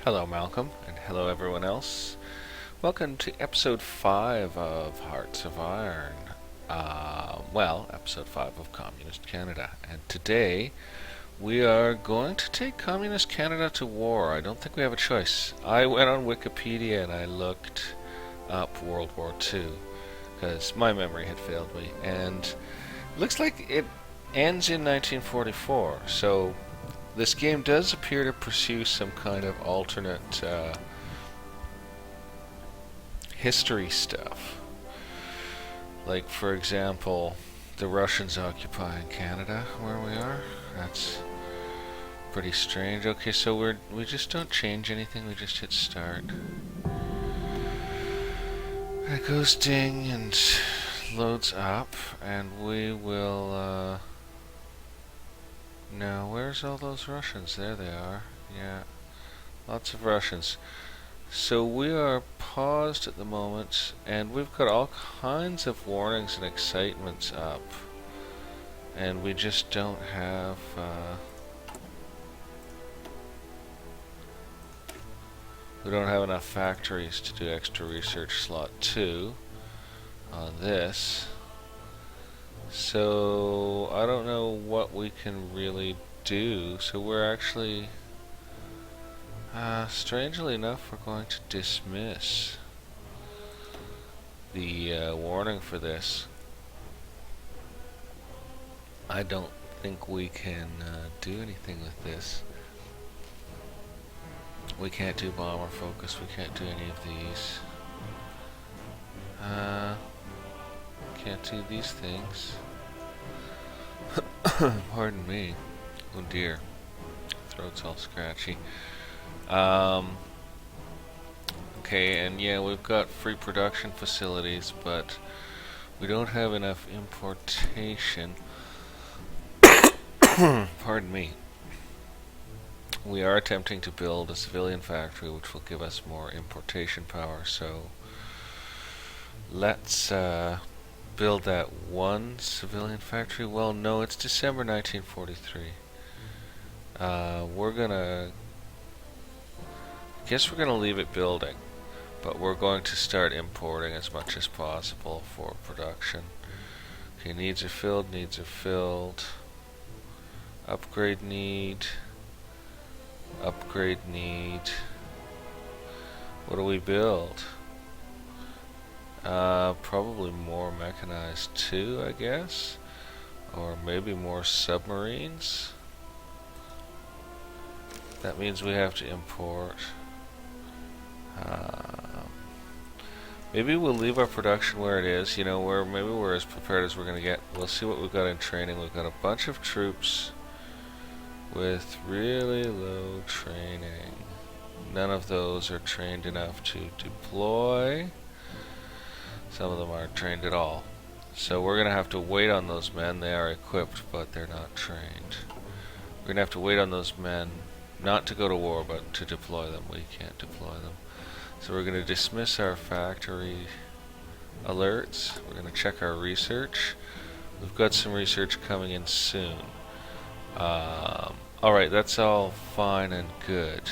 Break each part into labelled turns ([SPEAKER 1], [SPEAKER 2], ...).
[SPEAKER 1] Hello, Malcolm, and hello, everyone else. Welcome to episode 5 of Hearts of Iron. Episode 5 of Communist Canada. And today we are going to take Communist Canada to war. I don't think we have a choice. I went on Wikipedia and I looked up World War II because my memory had failed me. And it looks like it ends in 1944. So this game does appear to pursue some kind of alternate history stuff. Like, for example, the Russians occupying Canada, where we are. That's pretty strange. Okay, so we just don't change anything. We just hit start. It goes ding and loads up, and we will. Now, where's all those Russians? There they are. Yeah, lots of Russians. So we are paused at the moment, and we've got all kinds of warnings and excitements up, and we just don't have we don't have enough factories to do extra research slot 2 on this. So I don't know what we can really do. So we're actually strangely enough, we're going to dismiss the warning for this. I don't think we can do anything with this. We can't do bomber focus, we can't do any of these. Can't do these things. Pardon me. Oh dear. Throat's all scratchy. Okay, and yeah, we've got free production facilities, but we don't have enough importation. Pardon me. We are attempting to build a civilian factory, which will give us more importation power, so let's build that one civilian factory. Well, no, it's December 1943. Guess we're gonna leave it building, but we're going to start importing as much as possible for production. Okay, needs are filled, needs are filled. Upgrade need. Upgrade need. What do we build? Probably more mechanized too, I guess. Or maybe more submarines. That means we have to import. Maybe we'll leave our production where it is, you know, where maybe we're as prepared as we're going to get. We'll see what we've got in training. We've got a bunch of troops with really low training. None of those are trained enough to deploy. Some of them aren't trained at all. So we're going to have to wait on those men. They are equipped, but they're not trained. We're going to have to wait on those men, not to go to war, but to deploy them. We can't deploy them. So we're going to dismiss our factory alerts. We're going to check our research. We've got some research coming in soon. Alright, that's all fine and good.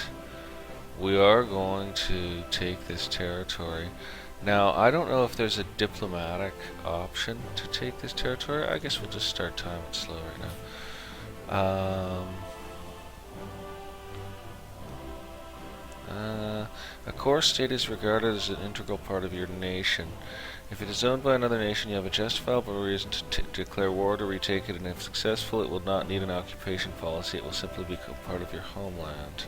[SPEAKER 1] We are going to take this territory. Now, I don't know if there's a diplomatic option to take this territory. I guess we'll just start time it slow right now. A core state is regarded as an integral part of your nation. If it is owned by another nation, you have a justifiable reason to declare war to retake it, and if successful, it will not need an occupation policy. It will simply become part of your homeland.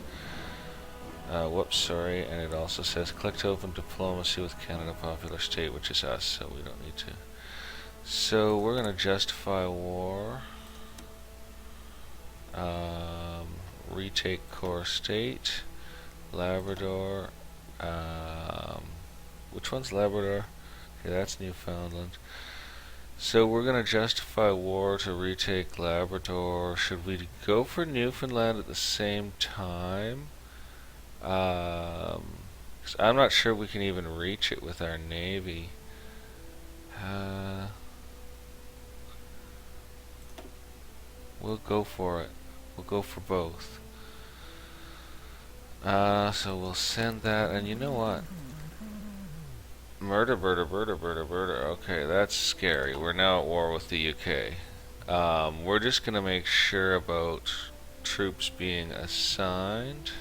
[SPEAKER 1] Whoops, sorry, and it also says click to open diplomacy with Canada Popular State, which is us, so we don't need to. So we're going to justify war. Retake core state. Labrador. Which one's Labrador? Okay, that's Newfoundland. So we're going to justify war to retake Labrador. Should we go for Newfoundland at the same time? 'Cause I'm not sure we can even reach it with our navy. We'll go for it. We'll go for both. So we'll send that, and you know what? Murder, murder, murder, murder, murder. Okay, that's scary. We're now at war with the UK. We're just gonna make sure about troops being assigned.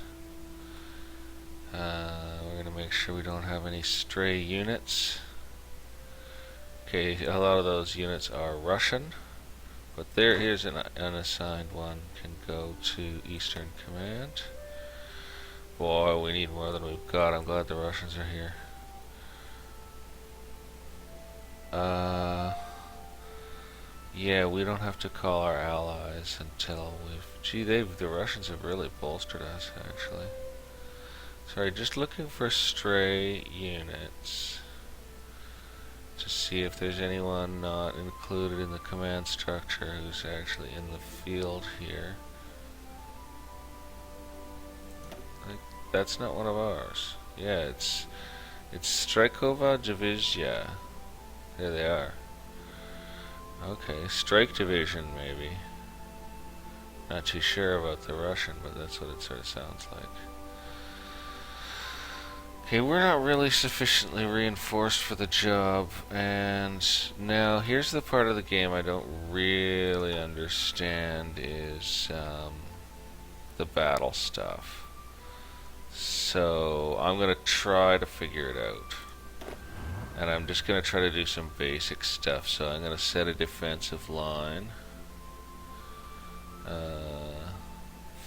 [SPEAKER 1] We're gonna make sure we don't have any stray units. Okay, a lot of those units are Russian, but here's an unassigned one. Can go to Eastern Command. Boy, we need more than we've got. I'm glad the Russians are here. Yeah, we don't have to call our allies until we've... Gee, the Russians have really bolstered us, actually. Sorry, just looking for stray units to see if there's anyone not included in the command structure who's actually in the field here. That's not one of ours. Yeah, it's Strykova Divizia. There they are. Okay, Strike Division maybe. Not too sure about the Russian, but that's what it sort of sounds like. Okay, we're not really sufficiently reinforced for the job, and now here's the part of the game I don't really understand is the battle stuff. So I'm gonna try to figure it out. And I'm just going to try to do some basic stuff. So I'm going to set a defensive line.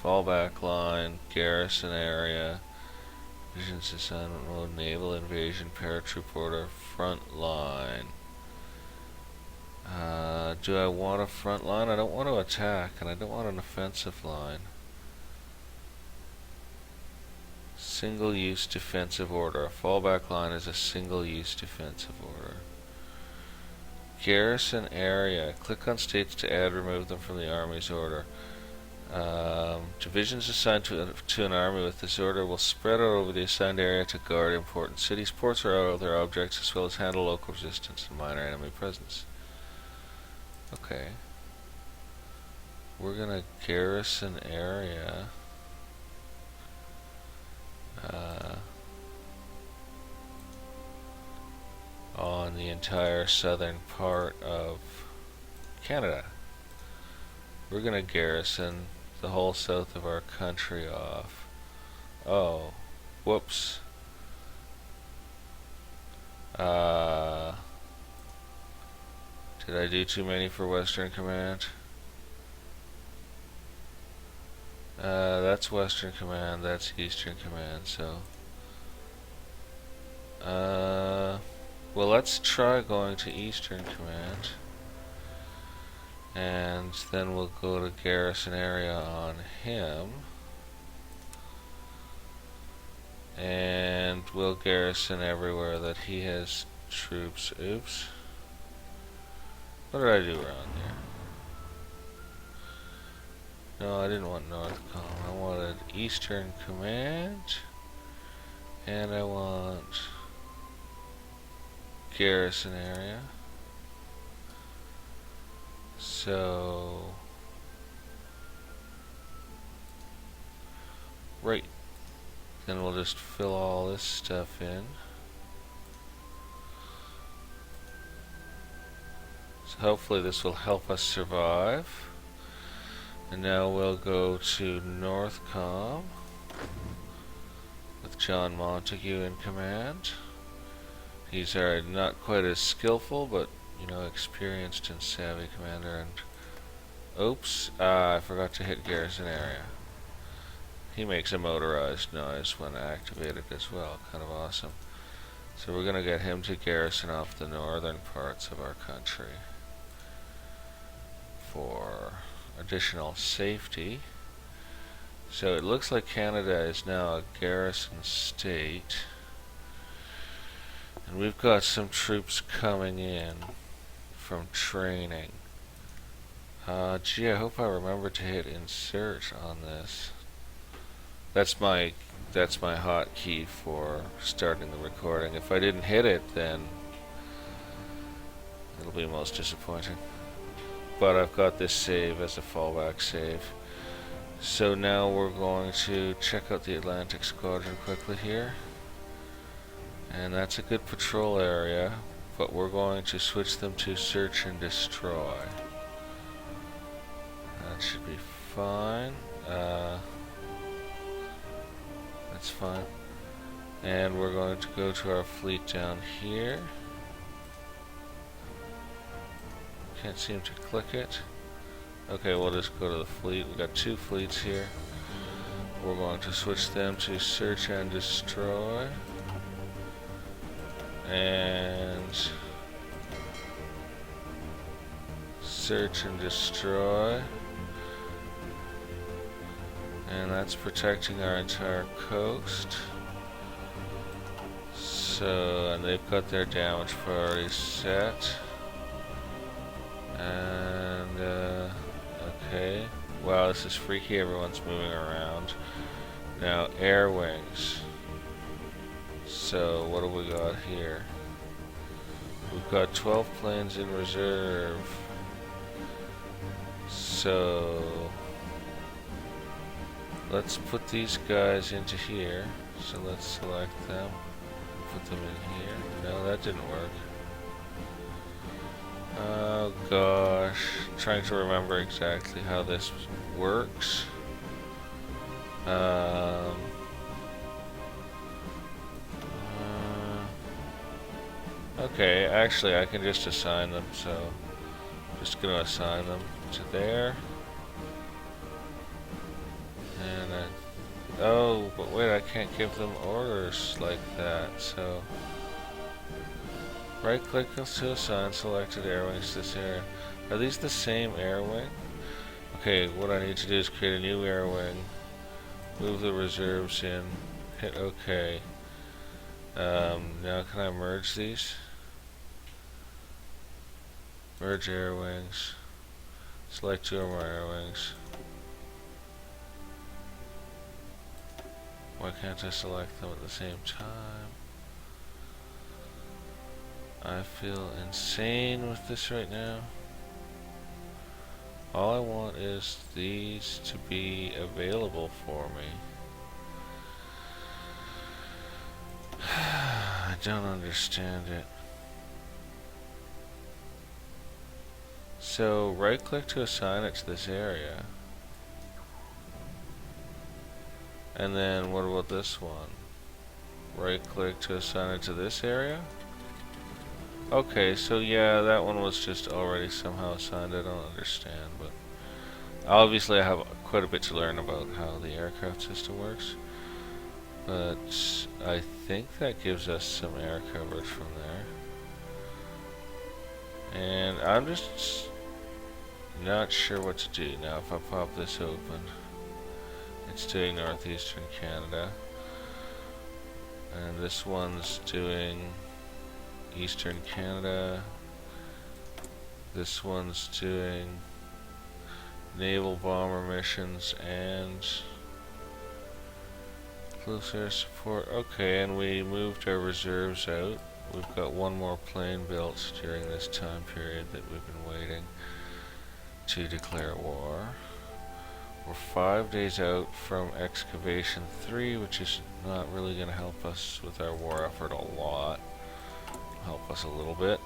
[SPEAKER 1] Fallback line, garrison area, visions assignment mode, naval invasion, paratroop order, front line. Do I want a front line? I don't want to attack, and I don't want an offensive line. Single-use defensive order. A fallback line is a single-use defensive order. Garrison area. Click on states to add, remove them from the Army's order. Divisions assigned to an army with this order will spread out over the assigned area to guard important cities, ports, or other objects, as well as handle local resistance and minor enemy presence. Okay. We're gonna garrison area. On the entire southern part of Canada. We're gonna garrison the whole south of our country off. Oh, whoops. Did I do too many for Western Command? That's Western Command, that's Eastern Command, so... well, let's try going to Eastern Command. And then we'll go to garrison area on him. And we'll garrison everywhere that he has troops. Oops. What did I do wrong here? No, I didn't want NorthCom. I wanted Eastern Command. And I want garrison area. So... right. Then we'll just fill all this stuff in. So hopefully this will help us survive. And now we'll go to NorthCom with John Montague in command. He's not quite as skillful, but you know, experienced and savvy commander. And oops, I forgot to hit garrison area. He makes a motorized noise when activated as well. Kind of awesome. So we're gonna get him to garrison off the northern parts of our country for additional safety. So it looks like Canada is now a garrison state. And we've got some troops coming in from training. Gee, I hope I remember to hit insert on this. That's my hotkey for starting the recording. If I didn't hit it, then it'll be most disappointing. But I've got this save as a fallback save. So now we're going to check out the Atlantic Squadron quickly here. And that's a good patrol area, but we're going to switch them to search and destroy. That should be fine. That's fine. And we're going to go to our fleet down here. Can't seem to click it. Okay, we'll just go to the fleet. We've got 2 fleets here. We're going to switch them to search and destroy. And search and destroy. And that's protecting our entire coast. So, and they've got their damage priority set. And, okay. Wow, this is freaky. Everyone's moving around. Now, air wings. So, what do we got here? We've got 12 planes in reserve. So, let's put these guys into here. So let's select them. Put them in here. No, that didn't work. Oh gosh. Trying to remember exactly how this works. Okay, actually I can just assign them, so just gonna assign them to there. And oh, but wait, I can't give them orders like that, so right click to assign selected air wings to this area. Are these the same air wing? Okay, what I need to do is create a new air wing, move the reserves in, hit OK. Now can I merge these? Merge air wings. Select 2 or more air wings. Why can't I select them at the same time? I feel insane with this right now. All I want is these to be available for me. I don't understand it. So right click to assign it to this area. And then what about this one? Right click to assign it to this area? Okay, so yeah, that one was just already somehow assigned. I don't understand, but obviously I have quite a bit to learn about how the aircraft system works. But I think that gives us some air coverage from there. And I'm just not sure what to do now. If I pop this open, it's doing northeastern Canada, and this one's doing eastern Canada. This one's doing naval bomber missions and close air support. Okay, and we moved our reserves out. We've got 1 more plane built during this time period that we've been waiting to declare war. We're 5 days out from excavation 3, which is not really going to help us with our war effort a lot. Help us a little bit.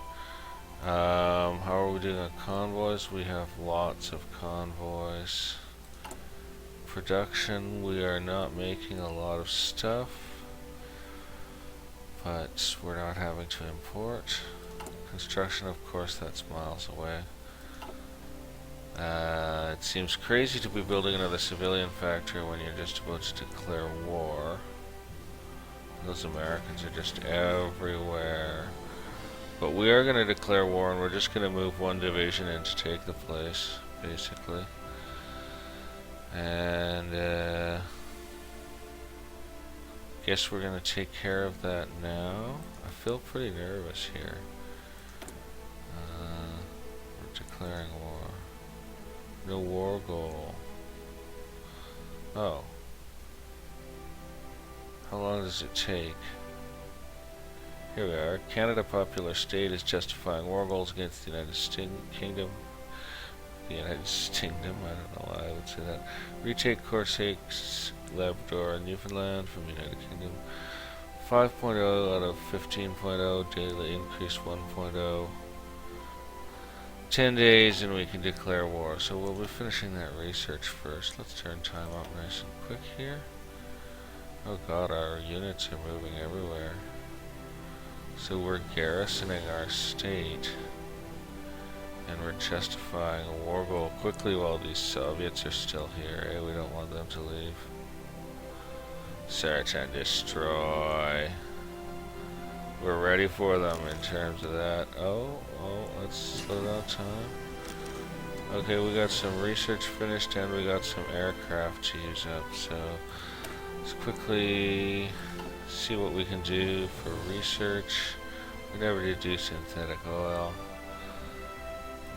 [SPEAKER 1] How are we doing on convoys? We have lots of convoys. Production, we are not making a lot of stuff, but we're not having to import. Construction, of course, that's miles away. It seems crazy to be building another civilian factory when you're just about to declare war. Those Americans are just everywhere. But we are going to declare war, and we're just going to move 1 division in to take the place, basically. And guess we're going to take care of that now. I feel pretty nervous here. We're declaring war. No war goal. Oh. How long does it take? Here we are. Canada Popular State is justifying war goals against the United Kingdom. the United Kingdom. I don't know why I would say that. Retake Corsica, Labrador, and Newfoundland from United Kingdom. 5.0 out of 15.0, daily increase 1.0. 10 days and we can declare war. So we'll be finishing that research first. Let's turn time up nice and quick here. Oh god, our units are moving everywhere. So we're garrisoning our state. And we're justifying a war goal quickly while these Soviets are still here. We don't want them to leave. Search and destroy. We're ready for them in terms of that. Oh, let's slow down time. Okay, we got some research finished and we got some aircraft to use up. So let's quickly see what we can do for research. We never did do synthetic oil.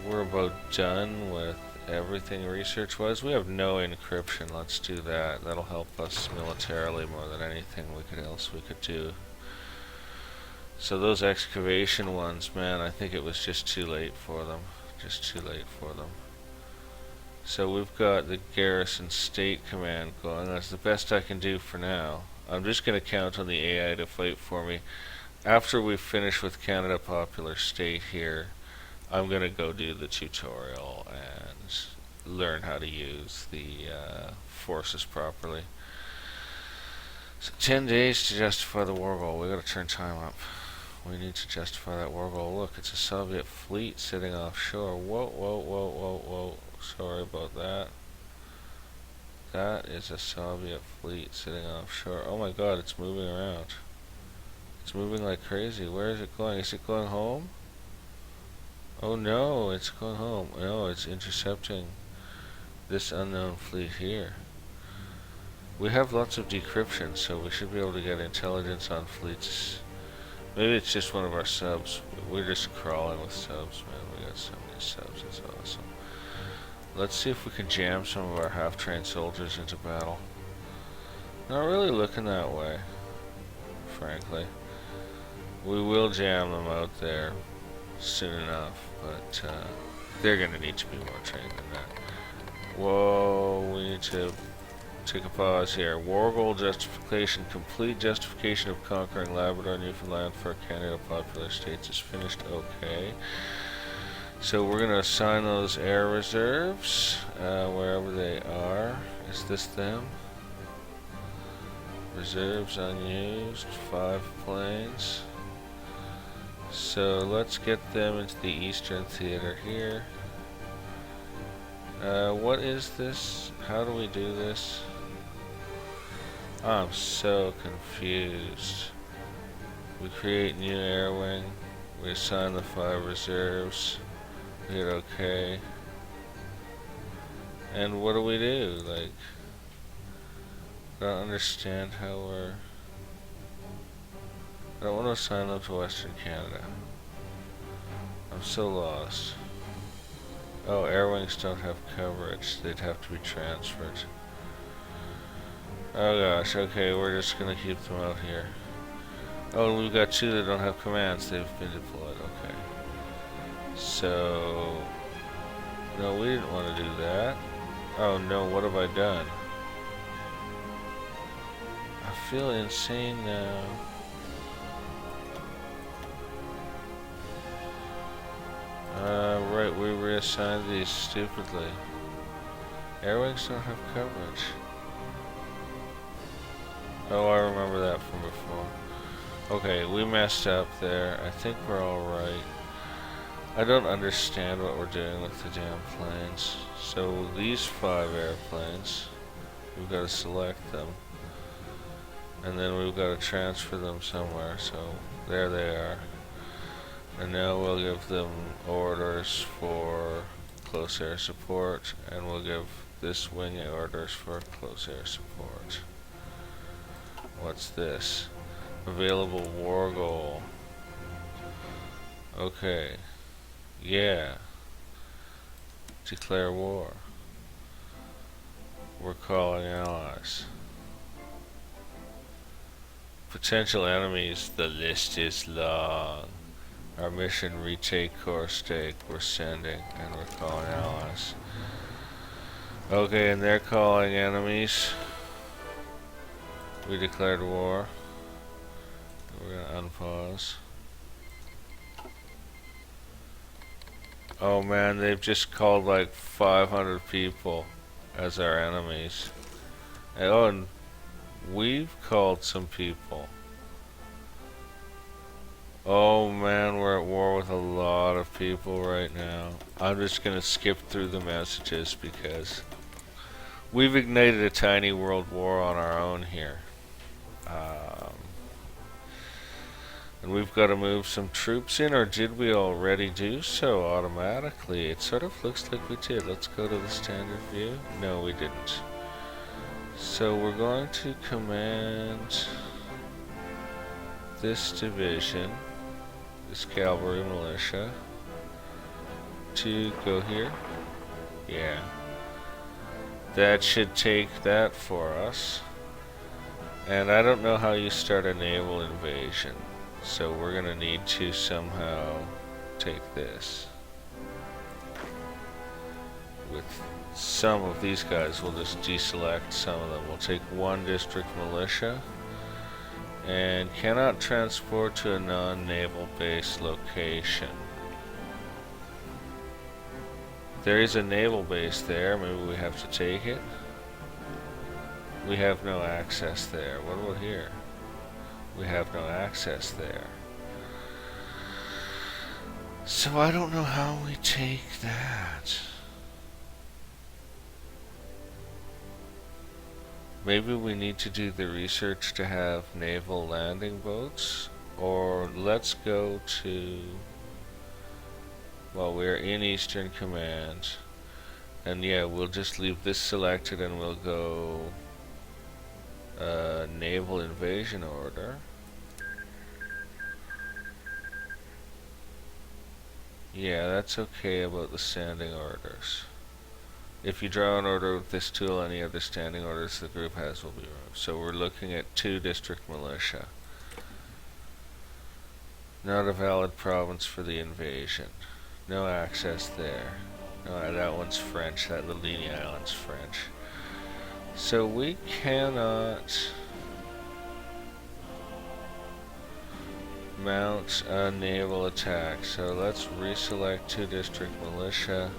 [SPEAKER 1] We're about done with everything research-wise. We have no encryption. Let's do that. That'll help us militarily more than anything else we could do. So those excavation ones, man, I think it was just too late for them. Just too late for them. So we've got the Garrison State Command going. That's the best I can do for now. I'm just going to count on the AI to fight for me. After we finish with Canada Popular State here, I'm going to go do the tutorial and learn how to use the forces properly. So 10 days to justify the war goal. We got to turn time up. We need to justify that war goal. Look, it's a Soviet fleet sitting offshore. Whoa. Sorry about that. That is a Soviet fleet sitting offshore. Oh my god, it's moving around. It's moving like crazy. Where is it going? Is it going home? Oh no, it's going home. No, it's intercepting this unknown fleet here. We have lots of decryption, so we should be able to get intelligence on fleets. Maybe it's just one of our subs. We're just crawling with subs, man. We got so many subs, it's awesome. Let's see if we can jam some of our half-trained soldiers into battle. Not really looking that way, frankly. We will jam them out there soon enough, but they're gonna need to be more trained than that. Whoa, we need to take a pause here. War goal justification. Complete justification of conquering Labrador, Newfoundland for Canada Popular States is finished. Okay. So we're gonna assign those air reserves wherever they are. Is this them? Reserves unused. 5 planes. So let's get them into the Eastern Theater here. What is this? How do we do this? I'm so confused. We create new air wing. We assign the 5 reserves. We hit OK. And what do we do? Like, I don't understand how we're... I don't want to assign them to Western Canada. I'm so lost. Oh, air wings don't have coverage. They'd have to be transferred. Oh gosh, okay, we're just gonna keep them out here. Oh, and we've got 2 that don't have commands. They've been deployed, okay. So... no, we didn't want to do that. Oh no, what have I done? I feel insane now. Right, we reassigned these stupidly. Air wings don't have coverage. Oh, I remember that from before. Okay, we messed up there. I think we're alright. I don't understand what we're doing with the damn planes. So these 5 airplanes, we've got to select them. And then we've got to transfer them somewhere. So there they are. And now we'll give them orders for close air support, and we'll give this wing orders for close air support. What's this? Available war goal. Okay. Yeah. Declare war. We're calling allies. Potential enemies, the list is long. Our mission, retake Korstake. We're sending, and we're calling allies. Okay, and they're calling enemies. We declared war. We're gonna unpause. Oh man, they've just called like 500 people as our enemies. Oh, and we've called some people. Oh man, we're at war with a lot of people right now. I'm just gonna skip through the messages because we've ignited a tiny world war on our own here. And we've got to move some troops in, or did we already do so automatically? It sort of looks like we did. Let's go to the standard view. No, we didn't. So we're going to command this division, this cavalry militia, to go here. Yeah. That should take that for us. And I don't know how you start a naval invasion. So we're gonna need to somehow take this. With some of these guys, we'll just deselect some of them. We'll take one district militia. And cannot transport to a non-naval base location. There is a naval base there, maybe we have to take it. We have no access there. What about here? We have no access there. So I don't know how we take that. Maybe we need to do the research to have naval landing boats. Or let's go to... Well, we're in Eastern Command. And yeah, we'll just leave this selected and we'll go... naval invasion order. Yeah, that's okay about the standing orders. If you draw an order with this tool, any other standing orders the group has will be removed. So we're looking at 2 district militia. Not a valid province for the invasion. No access there. No, that one's French. That Ladini Island's French. So we cannot mount a naval attack. So let's reselect 2 district militia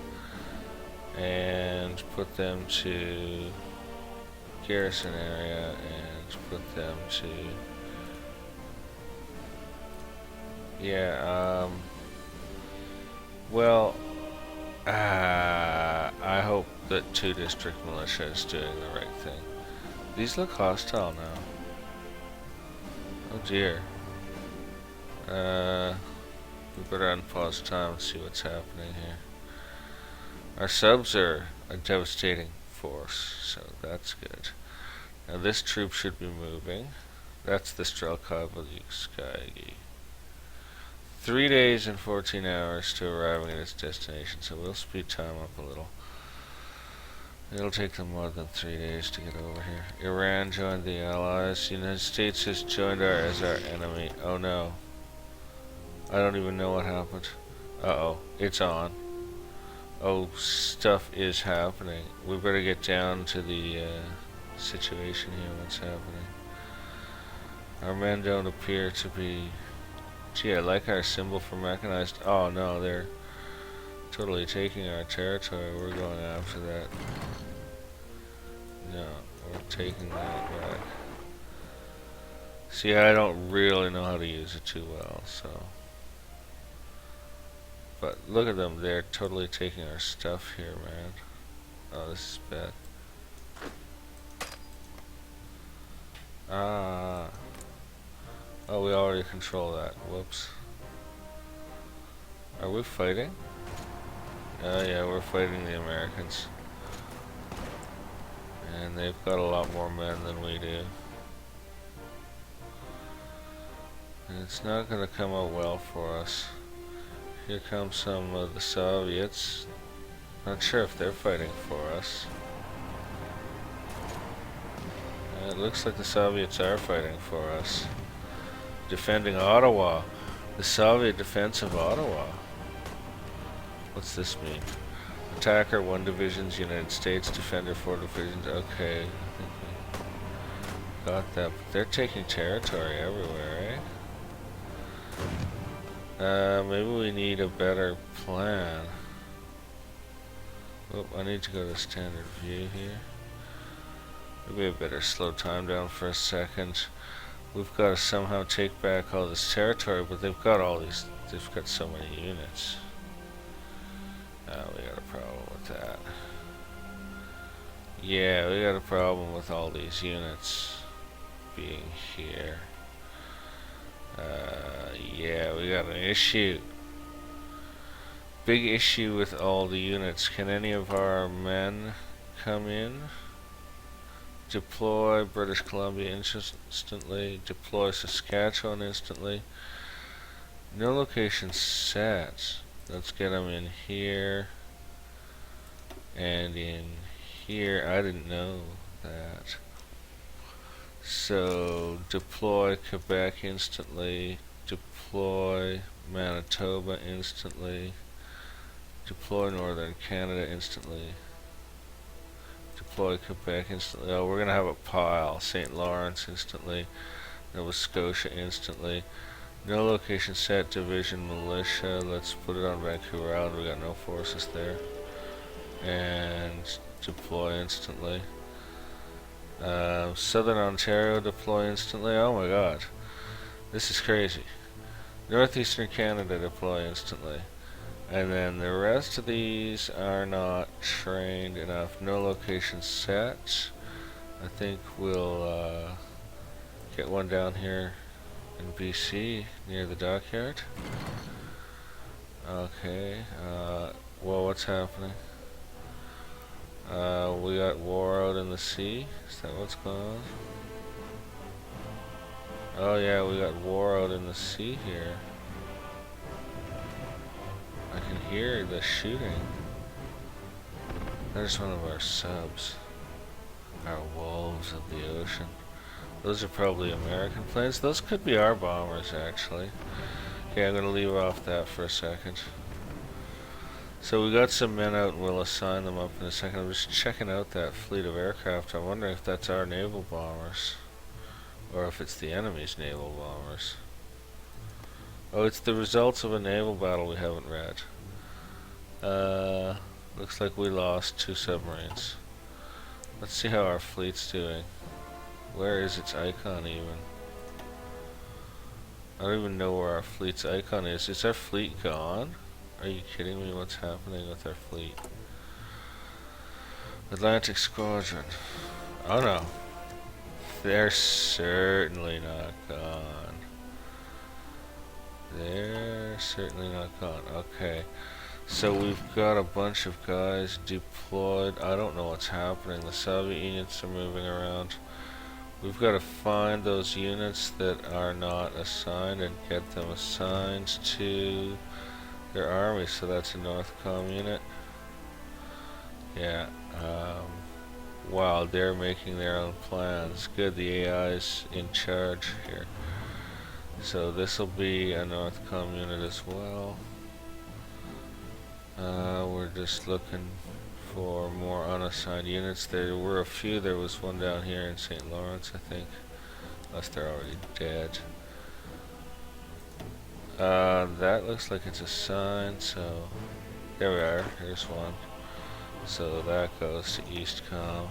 [SPEAKER 1] and put them to garrison area and put them to well, I hope that 2 district militia is doing the right thing. These look hostile now. Oh dear. We better unpause time and see what's happening here. Our subs are a devastating force, so that's good. Now this troop should be moving. That's the Strelkovsky. 3 days and 14 hours to arriving at its destination, so we'll speed time up a little. It'll take them more than 3 days to get over here. Iran joined the Allies. The United States has joined as our enemy. Oh no. I don't even know what happened. Uh-oh. It's on. Oh, stuff is happening. We better get down to the situation here. What's happening? Our men don't appear to be... Gee, I like our symbol for mechanized... Oh no, they're totally taking our territory. We're going after that. No, we're taking that back. See, I don't really know how to use it too well, so... But look at them, they're totally taking our stuff here, man. Oh, this is bad. Ah. Oh, we already control that. Whoops. Are we fighting? Oh yeah, we're fighting the Americans. And they've got a lot more men than we do. And it's not gonna come out well for us. Here comes some of the Soviets. Not sure if they're fighting for us. It looks like the Soviets are fighting for us. Defending Ottawa. The Soviet defense of Ottawa. What's this mean? Attacker 1 divisions, United States, Defender 4 divisions. Okay, I think we got that. But they're taking territory everywhere, eh? Maybe we need a better plan. Oh, I need to go to standard view here. Maybe I better slow time down for a second. We've got to somehow take back all this territory, but they've got all these, they've got so many units. We got a problem with that. Yeah, we got a problem with all these units being here. Yeah, we got an issue. Big issue with all the units. Can any of our men come in? Deploy British Columbia instantly. Deploy Saskatchewan instantly. No location set. Let's get them in here and in here. I didn't know that. So deploy Quebec instantly. Deploy Manitoba instantly. Deploy Northern Canada instantly. Deploy Quebec instantly. Oh, we're gonna have a pile. St. Lawrence instantly. Nova Scotia instantly. No location set. Division militia. Let's put it on Vancouver Island. We got no forces there. And deploy instantly. Southern Ontario deploy instantly. Oh my god, this is crazy. Northeastern Canada deploy instantly. And then the rest of these are not trained enough. No location set. I think we'll get one down here in BC near the dockyard. Okay. Well, what's happening? We got war out in the sea. Is that what's going on? Oh yeah, we got war out in the sea here. I can hear the shooting. There's one of our subs. Our wolves of the ocean. Those are probably American planes. Those could be our bombers, actually. Okay, I'm gonna leave off that for a second. So we got some men out and we'll assign them up in a second. I'm just checking out that fleet of aircraft. I'm wondering if that's our naval bombers. Or if it's the enemy's naval bombers. Oh, it's the results of a naval battle we haven't read. Looks like we lost 2 submarines. Let's see how our fleet's doing. Where is its icon even? I don't even know where our fleet's icon is. Is our fleet gone? Are you kidding me? What's happening with our fleet? Atlantic Squadron. Oh no. They're certainly not gone. They're certainly not gone. Okay. So we've got a bunch of guys deployed. I don't know what's happening. The Soviet units are moving around. We've got to find those units that are not assigned and get them assigned to their army. So that's a NorthCom unit. Yeah. Wow, they're making their own plans. Good, the AI's in charge here. So this will be a NorthCom unit as well. We're just looking for more unassigned units. There were a few. There was one down here in St. Lawrence, I think. Unless they're already dead. That looks like it's assigned, so there we are. Here's one. So that goes to EastCom.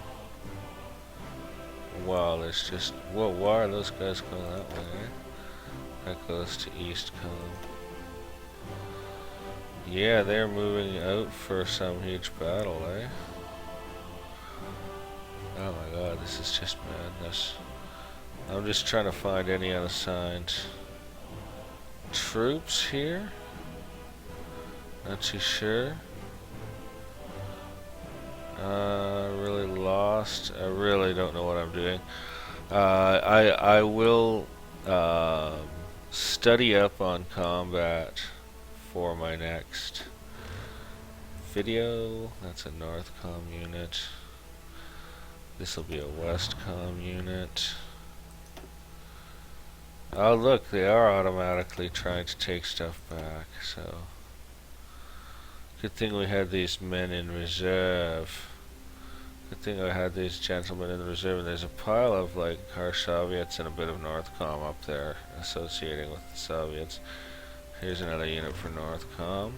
[SPEAKER 1] Wow, there's just... Whoa, why are those guys going that way, eh? That goes to EastCom. Yeah, they're moving out for some huge battle, eh? Oh my god, this is just madness. I'm just trying to find any unassigned troops here. Not too sure. Really lost. I really don't know what I'm doing. I will study up on combat for my next video. That's a NorthCom unit. This will be a WestCom unit. Oh look, they are automatically trying to take stuff back, so... Good thing we had these men in reserve. Good thing I had these gentlemen in reserve, and there's a pile of like our Soviets and a bit of NorthCom up there associating with the Soviets. Here's another unit for NorthCom.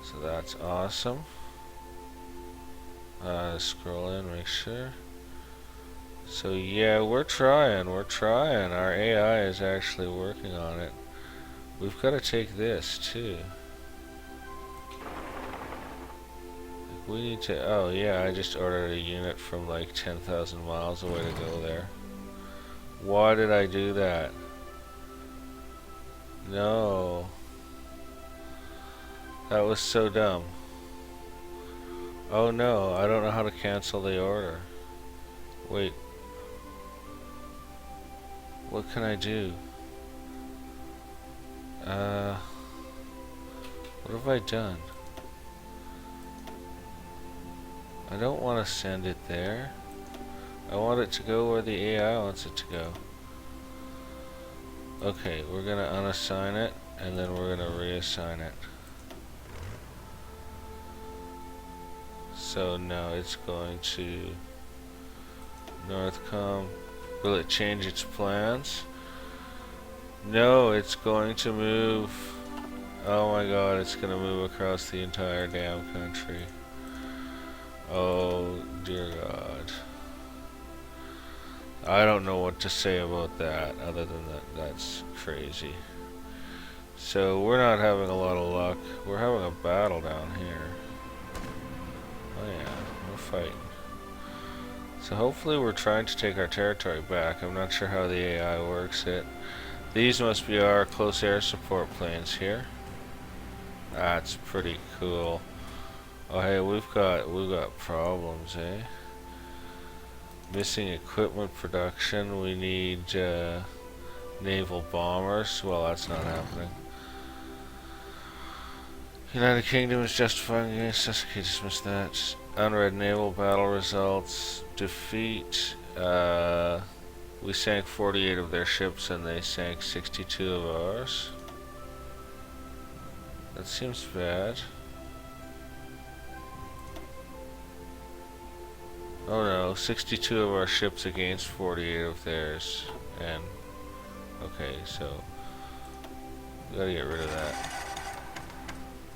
[SPEAKER 1] So that's awesome. Scroll in, make sure. So yeah, we're trying. Our AI is actually working on it. We've got to take this too. We need to, oh yeah, I just ordered a unit from like 10,000 miles away to go there. Why did I do that? No. That was so dumb. Oh no, I don't know how to cancel the order. Wait. What can I do? What have I done? I don't want to send it there. I want it to go where the AI wants it to go. Okay, we're gonna unassign it, and then we're gonna reassign it. So now it's going to NorthCom. Will it change its plans? No, it's going to move. Oh my god, it's gonna move across the entire damn country. Oh dear god. I don't know what to say about that other than that's crazy. So we're not having a lot of luck. We're having a battle down here. Oh yeah, we're fighting. So hopefully we're trying to take our territory back. I'm not sure how the AI works it. These must be our close air support planes here. That's pretty cool. Oh hey, we've got problems, eh? Missing equipment production. We need naval bombers. Well, that's not happening. United Kingdom is justifying against us. Okay, dismiss that. Unread naval battle results. Defeat. We sank 48 of their ships and they sank 62 of ours. That seems bad. Oh no, 62 of our ships against 48 of theirs. And, okay, so, we gotta get rid of that.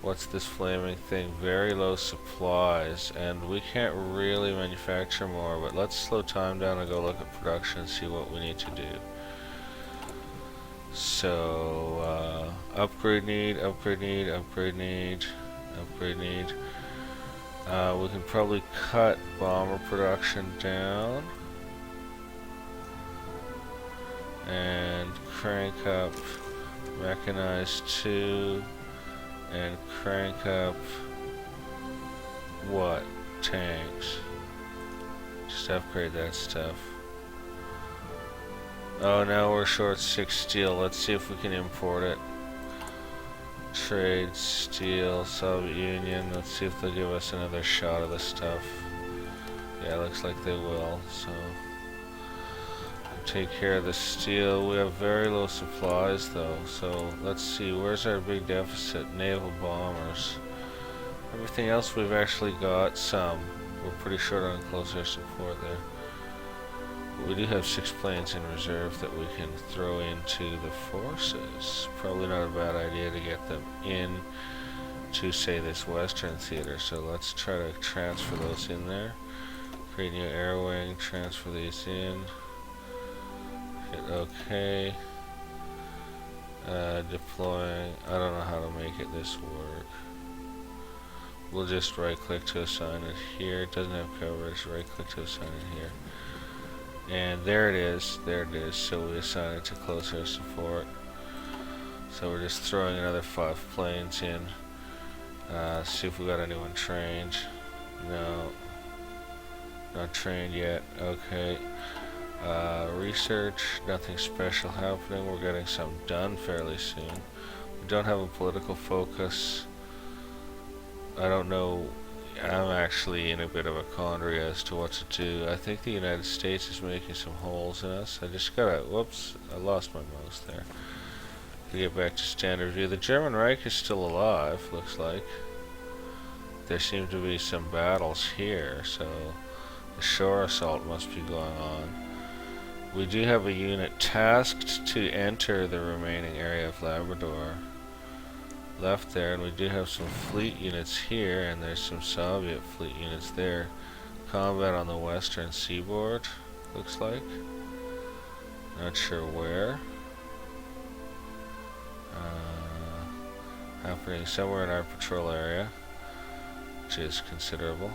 [SPEAKER 1] What's this flaming thing? Very low supplies, and we can't really manufacture more, but let's slow time down and go look at production and see what we need to do. So, upgrade need, upgrade need, upgrade need, upgrade need. We can probably cut bomber production down and crank up mechanized 2 and crank up what? Tanks. Just upgrade that stuff. Oh, now we're short 6 steel. Let's see if we can import it. Trade, steel, Soviet Union. Let's see if they'll give us another shot of this stuff. Yeah, looks like they will. So, take care of the steel. We have very low supplies though. So, let's see. Where's our big deficit? Naval bombers. Everything else we've actually got some. We're pretty short on close air support there. We do have 6 planes in reserve that we can throw into the forces. Probably not a bad idea to get them in to, say, this western theater. So let's try to transfer those in there. Create new air wing, transfer these in. Hit OK. Deploying. I don't know how to make it this work. We'll just right click to assign it here. It doesn't have coverage. Right click to assign it here. And there it is, so we assign it to close air support. So we're just throwing another 5 planes in. See if we got anyone trained. No. Not trained yet, okay. Research, nothing special happening. We're getting some done fairly soon. We don't have a political focus. I don't know I'm actually in a bit of a quandary as to what to do. I think the United States is making some holes in us. I just gotta, whoops, I lost my mouse there. To get back to standard view. The German Reich is still alive, looks like. There seem to be some battles here, so the shore assault must be going on. We do have a unit tasked to enter the remaining area of Labrador left there, and we do have some fleet units here, and there's some Soviet fleet units there. Combat on the western seaboard, looks like. Not sure where. Happening somewhere in our patrol area, which is considerable.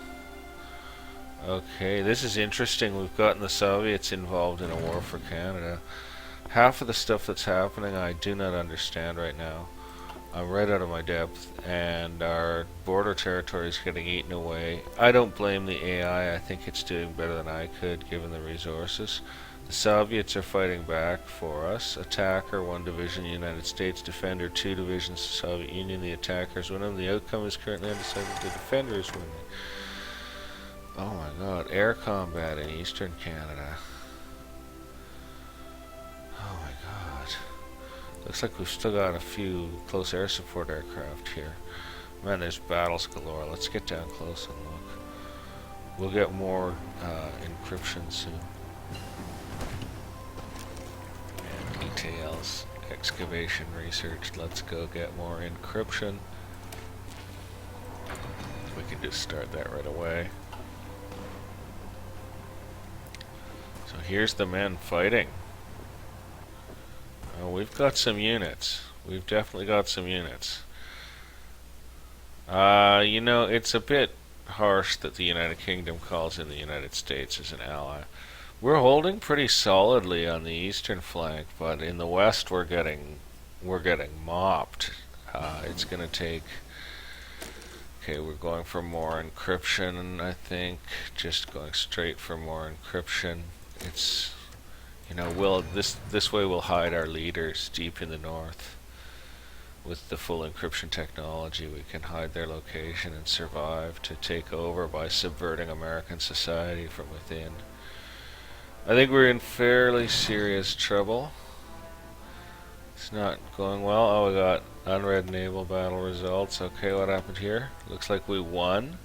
[SPEAKER 1] Okay, this is interesting. We've gotten the Soviets involved in a war for Canada. Half of the stuff that's happening I do not understand right now. I'm right out of my depth, and our border territory is getting eaten away. I don't blame the AI. I think it's doing better than I could, given the resources. The Soviets are fighting back for us. Attacker, 1 division, United States. Defender, 2 divisions, Soviet Union. The attackers win them. The outcome is currently undecided. The defender is winning. Oh my god, air combat in eastern Canada. Oh my god. Looks like we've still got a few close air support aircraft here. Man, there's battles galore. Let's get down close and look. We'll get more encryption soon. And details, excavation research. Let's go get more encryption. We can just start that right away. So here's the men fighting. Oh, we've got some units. We've definitely got some units. You know, it's a bit harsh that the United Kingdom calls in the United States as an ally. We're holding pretty solidly on the eastern flank, but in the west we're getting mopped. It's gonna take. Okay, we're going for more encryption, I think. Just going straight for more encryption. It's, you know, this way we'll hide our leaders deep in the north. With the full encryption technology, we can hide their location and survive to take over by subverting American society from within. I think we're in fairly serious trouble. It's not going well. Oh, we got unread naval battle results. Okay, what happened here? Looks like we won.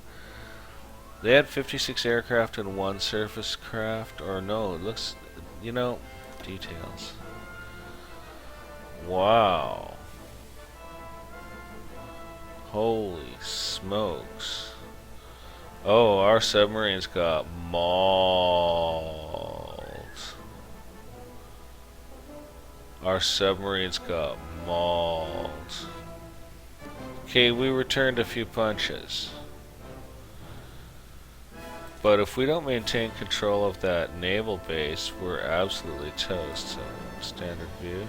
[SPEAKER 1] They had 56 aircraft and 1 surface craft. Or no, it looks, you know, details. Wow. Holy smokes. Oh, our submarines got mauled. Our submarines got mauled. Okay, we returned a few punches. But if we don't maintain control of that naval base, we're absolutely toast. So, standard view.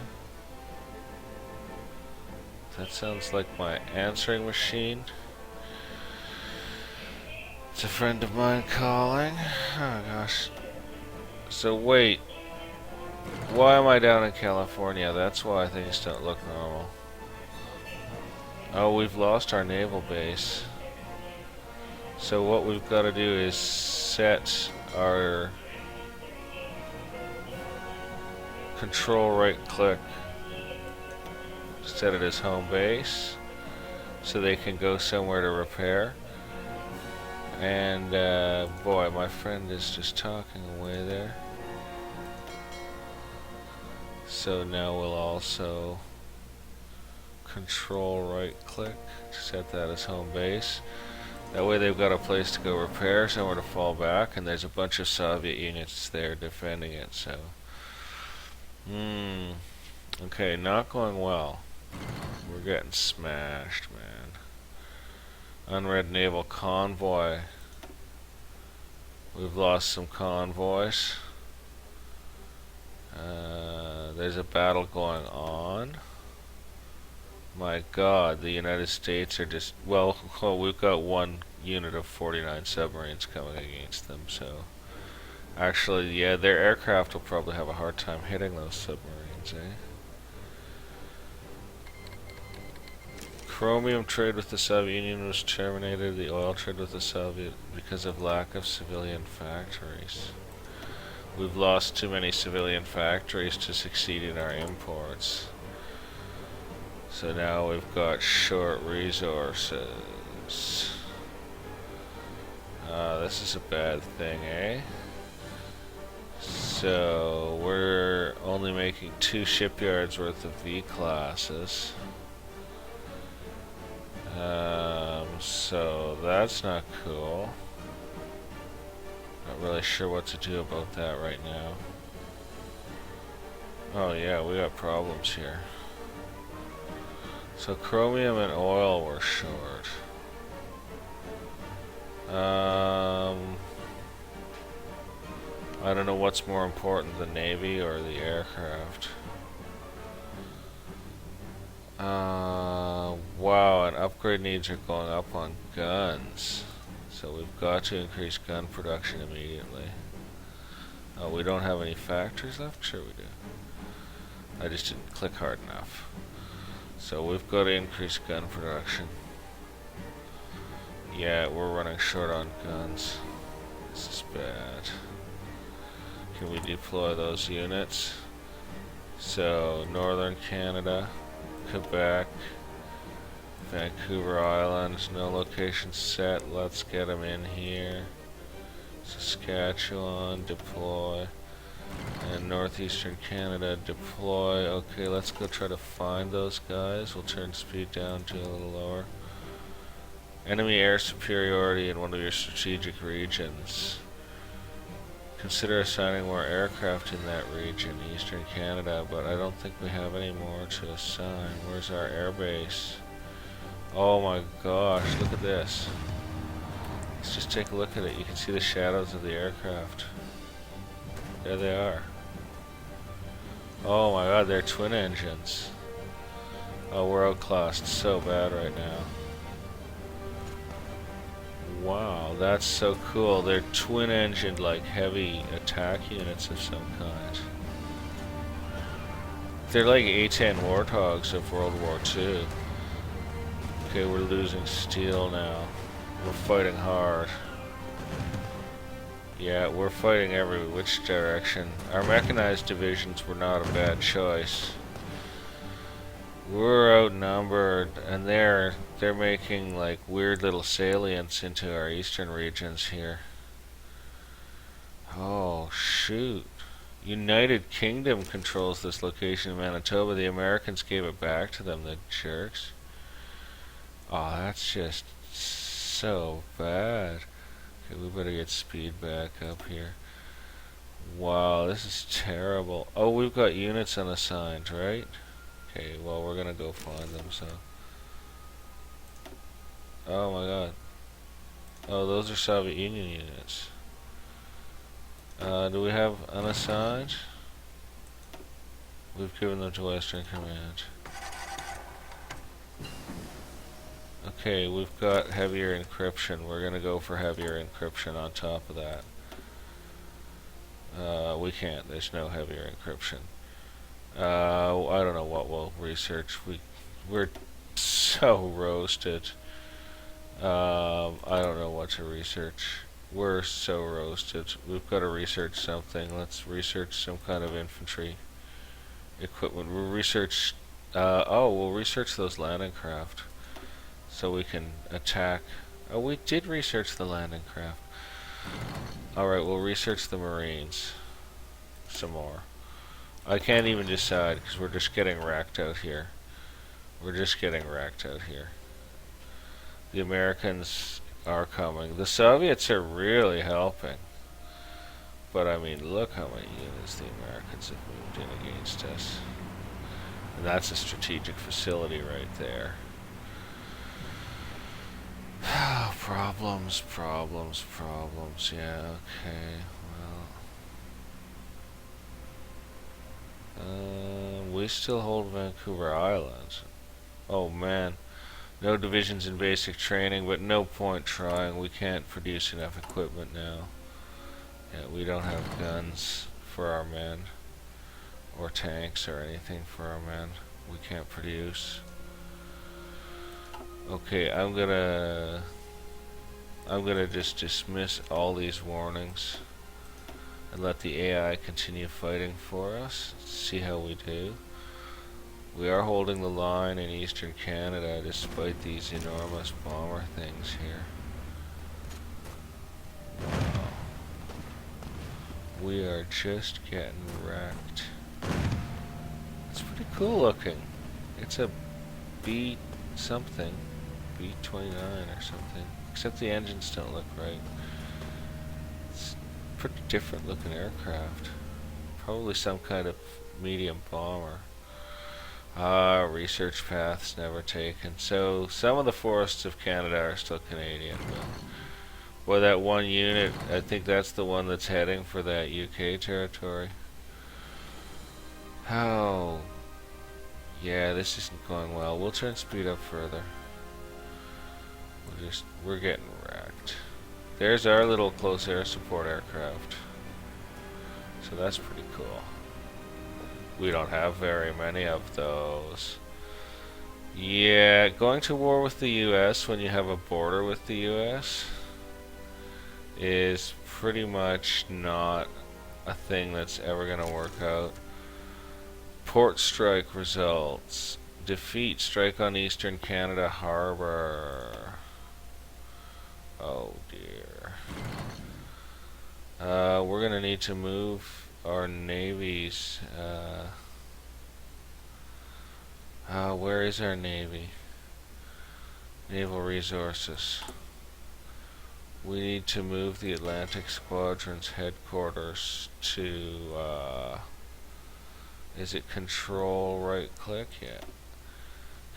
[SPEAKER 1] That sounds like my answering machine. It's a friend of mine calling. Oh gosh. So wait. Why am I down in California? That's why things don't look normal. Oh, we've lost our naval base. So what we've got to do is set our control right click, set it as home base, so they can go somewhere to repair. And boy, my friend is just talking away there. So now we'll also control right click, set that as home base. That way they've got a place to go repair, somewhere to fall back, and there's a bunch of Soviet units there defending it, so. Okay, not going well. We're getting smashed, man. Unread naval convoy. We've lost some convoys. There's a battle going on. My god, the United States are just, well, we've got 1 unit of 49 submarines coming against them, so actually, yeah, their aircraft will probably have a hard time hitting those submarines, eh? chromium trade with the Soviet Union was terminated. The oil trade with the Soviet because of lack of civilian factories. We've lost too many civilian factories to succeed in our imports. So now we've got short resources. This is a bad thing, eh? So we're only making 2 shipyards worth of V classes. So that's not cool. Not really sure what to do about that right now. Oh yeah, we got problems here. So chromium and oil were short. I don't know what's more important, the Navy or the aircraft. Wow, and upgrade needs are going up on guns. So we've got to increase gun production immediately. Oh, we don't have any factories left? Sure we do. I just didn't click hard enough. So we've got to increase gun production. Yeah, we're running short on guns. This is bad. Can we deploy those units? So, Northern Canada, Quebec, Vancouver Island, no location set, let's get them in here. Saskatchewan, deploy. And Northeastern Canada, deploy. Okay, let's go try to find those guys. We'll turn speed down to a little lower. Enemy air superiority in one of your strategic regions. Consider assigning more aircraft in that region, Eastern Canada, but I don't think we have any more to assign. Where's our airbase? Oh my gosh, look at this. Let's just take a look at it. You can see the shadows of the aircraft. There they are. Oh my god, they're twin engines. Oh, we're outclassed so bad right now. Wow, that's so cool. They're twin-engined, like, heavy attack units of some kind. They're like A-10 Warthogs of World War II. Okay, we're losing steel now. We're fighting hard. Yeah, we're fighting every which direction. Our mechanized divisions were not a bad choice. We're outnumbered, and they're making like weird little salients into our eastern regions here. Oh shoot. United Kingdom controls this location in Manitoba. The Americans gave it back to them, the jerks. Oh, that's just so bad. Okay, we better get speed back up here. Wow, this is terrible. Oh, we've got units unassigned, right? Okay, well, we're gonna go find them, so. Oh my god. Oh, those are Soviet Union units. Do we have unassigned? We've given them to Western Command. Okay, we've got heavier encryption. We're gonna go for heavier encryption on top of that. We can't. There's no heavier encryption. I don't know what we'll research. We're so roasted. I don't know what to research. We're so roasted. We've got to research something. Let's research some kind of infantry equipment. We'll research. We'll research those landing craft so we can attack. Oh, we did research the landing craft. All right, we'll research the Marines some more. I can't even decide because we're just getting wrecked out here. We're just getting wrecked out here. The Americans are coming. The Soviets are really helping. But I mean, look how many units the Americans have moved in against us. And that's a strategic facility right there. Problems. Yeah, okay. We still hold Vancouver Island. Oh man. No divisions in basic training, but no point trying. We can't produce enough equipment now. Yeah, we don't have guns for our men. Or tanks or anything for our men. We can't produce. Okay, I'm gonna just dismiss all these warnings and let the AI continue fighting for us. See how we do. We are holding the line in eastern Canada despite these enormous bomber things here. Wow. We are just getting wrecked. It's pretty cool looking. It's a B something. B-29 or something. Except the engines don't look right. It's a pretty different looking aircraft. Probably some kind of medium bomber. Research paths never taken. So some of the forests of Canada are still Canadian, but well, that one unit, I think that's the one that's heading for that UK territory. Oh, yeah, this isn't going well. We'll turn speed up further. We're getting wrecked. There's our little close air support aircraft. So that's pretty cool. We don't have very many of those. Yeah, going to war with the US when you have a border with the US is pretty much not a thing that's ever going to work out. Port strike results. Defeat strike on Eastern Canada Harbor. Oh dear. We're going to need to move our navies. Where is our navy? Naval resources. We need to move the Atlantic Squadron's headquarters to, is it control right click? Yeah.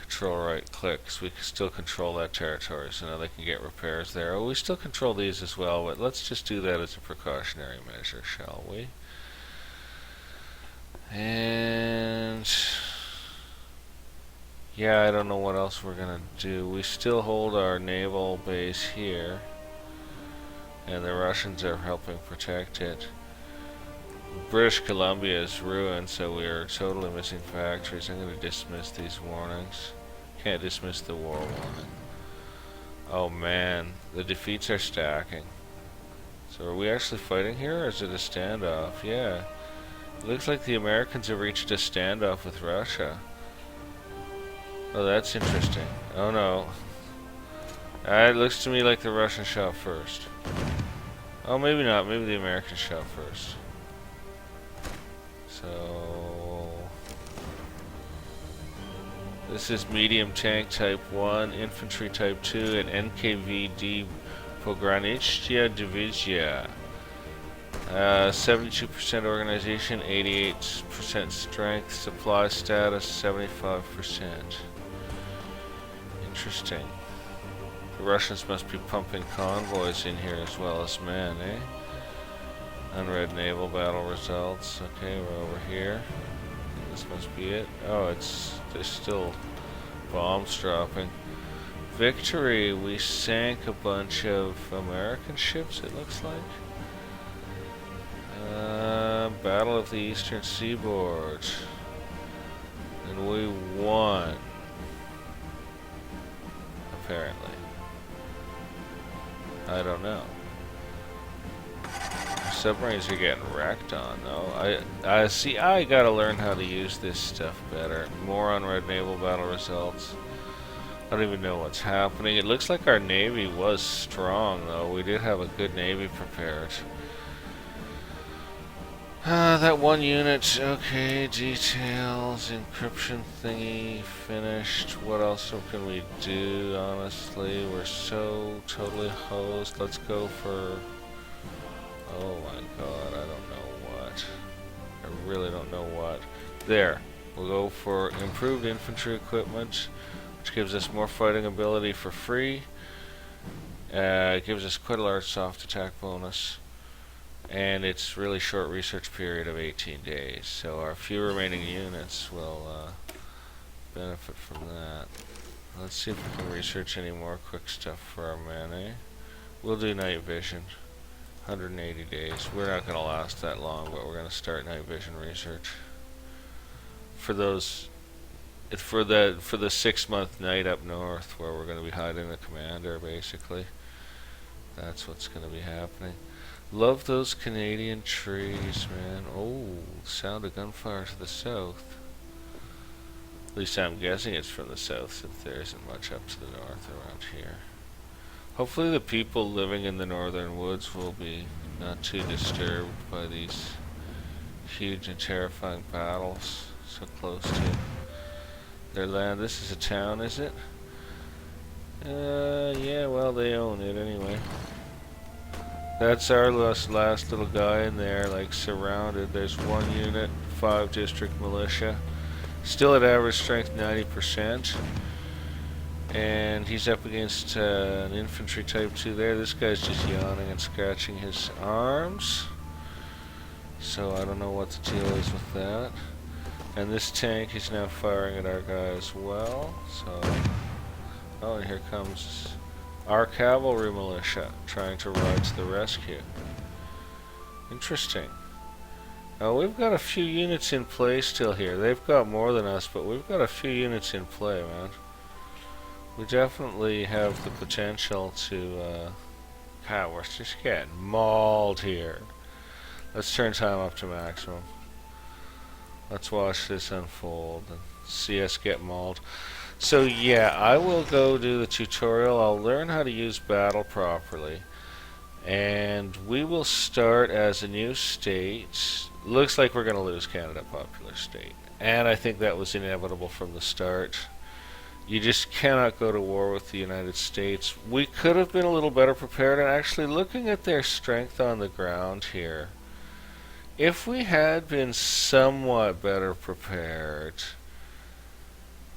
[SPEAKER 1] Control right click, so we can still control that territory, so now they can get repairs there. Oh, we still control these as well, but let's just do that as a precautionary measure, shall we? And yeah, I don't know what else we're gonna do. We still hold our naval base here, and the Russians are helping protect it. British Columbia is ruined, so we are totally missing factories. I'm going to dismiss these warnings. Can't dismiss the war warning. Oh man, the defeats are stacking. So are we actually fighting here, or is it a standoff? Yeah. It looks like the Americans have reached a standoff with Russia. Oh, that's interesting. Oh no. It looks to me like the Russians shot first. Oh, maybe not. Maybe the Americans shot first. So this is medium tank type 1, infantry type 2, and NKVD Pogranichya Divizia. 72% organization, 88% strength, supply status 75%. Interesting. The Russians must be pumping convoys in here as well as men, eh? Unread naval battle results. Okay, we're over here. This must be it. Oh, there's still bombs dropping. Victory, we sank a bunch of American ships, it looks like. Battle of the Eastern Seaboard. And we won. Apparently. I don't know. Submarines are getting wrecked on though. I see. I gotta learn how to use this stuff better. More unread naval battle results. I don't even know what's happening. It looks like our navy was strong though. We did have a good navy prepared. That one unit. Okay, details, encryption thingy finished. What else can we do? Honestly, we're so totally hosed. Let's go for. Oh my god, I don't know what. I really don't know what. There. We'll go for improved infantry equipment, which gives us more fighting ability for free. It gives us quite a large soft attack bonus. And it's really short research period of 18 days. So our few remaining units will benefit from that. Let's see if we can research any more quick stuff for our men, eh? We'll do night vision. 180 days. We're not going to last that long, but we're going to start night vision research. For those for the 6-month night up north, where we're going to be hiding the commander, basically. That's what's going to be happening. Love those Canadian trees, man. Oh, sound of gunfire to the south. At least I'm guessing it's from the south, since there isn't much up to the north around here. Hopefully the people living in the northern woods will be not too disturbed by these huge and terrifying battles so close to their land. This is a town, is it? Yeah, well, they own it anyway. That's our last little guy in there, like, surrounded. There's 1 unit, 5 district militia. Still at average strength 90%. And he's up against an infantry type 2 there. This guy's just yawning and scratching his arms. So I don't know what the deal is with that. And this tank is now firing at our guy as well. So, oh, and here comes our cavalry militia trying to ride to the rescue. Interesting. Now we've got a few units in play still here. They've got more than us, but we've got a few units in play, man. We definitely have the potential to, God, we're just getting mauled here. Let's turn time up to maximum. Let's watch this unfold and see us get mauled. So yeah, I will go do the tutorial. I'll learn how to use battle properly. And we will start as a new state. Looks like we're going to lose Canada Popular State. And I think that was inevitable from the start. You just cannot go to war with the United States. We could have been a little better prepared, and actually looking at their strength on the ground here, if we had been somewhat better prepared,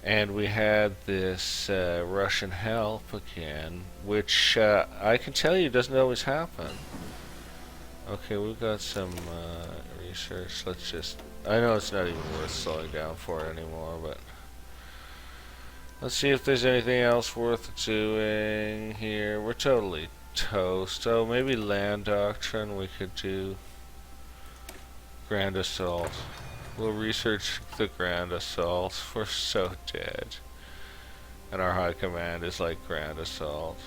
[SPEAKER 1] and we had this Russian help again, which I can tell you doesn't always happen. Okay, we've got some research. Let's just... I know it's not even worth slowing down for it anymore, but... let's see if there's anything else worth doing here. We're totally toast. Oh, maybe land doctrine we could do. Grand Assault. We'll research the Grand Assault. We're so dead. And our high command is like Grand Assault.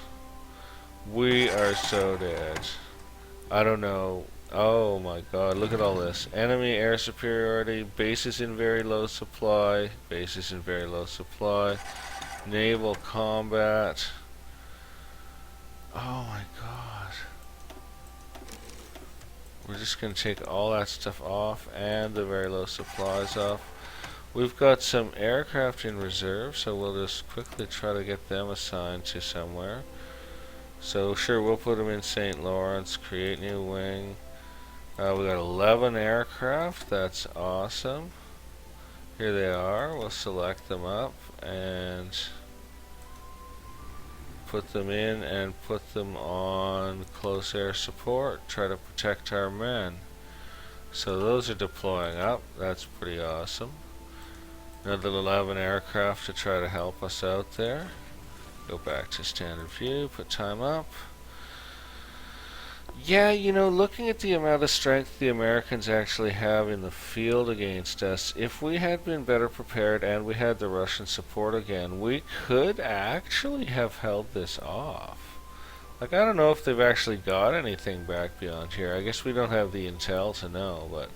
[SPEAKER 1] We are so dead. I don't know. Oh my god, look at all this. Enemy air superiority, bases in very low supply, bases in very low supply, naval combat. Oh my god. We're just going to take all that stuff off and the very low supplies off. We've got some aircraft in reserve, so we'll just quickly try to get them assigned to somewhere. So sure, we'll put them in St. Lawrence, create new wing. We got 11 aircraft, that's awesome. Here they are, we'll select them up and put them in and put them on close air support, try to protect our men. So those are deploying up, that's pretty awesome. Another 11 aircraft to try to help us out there. Go back to standard view, put time up. Yeah, you know, looking at the amount of strength the Americans actually have in the field against us, if we had been better prepared and we had the Russian support again, we could actually have held this off. Like, I don't know if they've actually got anything back beyond here. I guess we don't have the intel to know, but